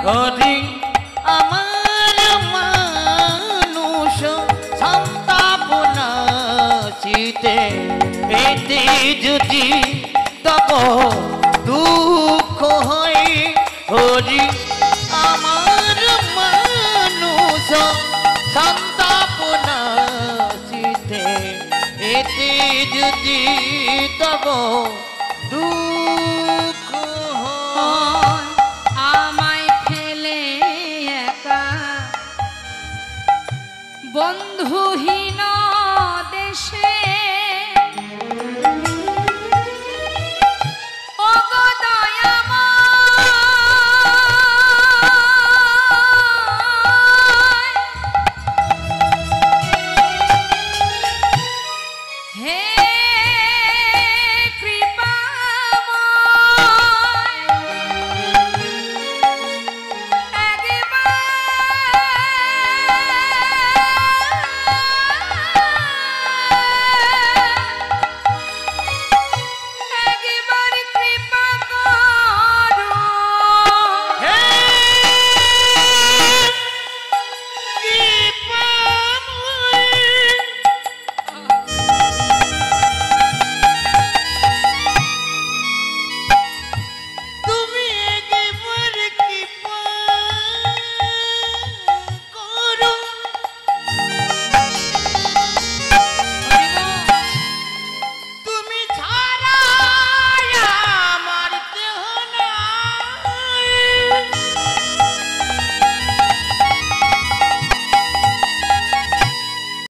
হরি আমার মানুষ সন্তাপনা চিতে এতে যদি তব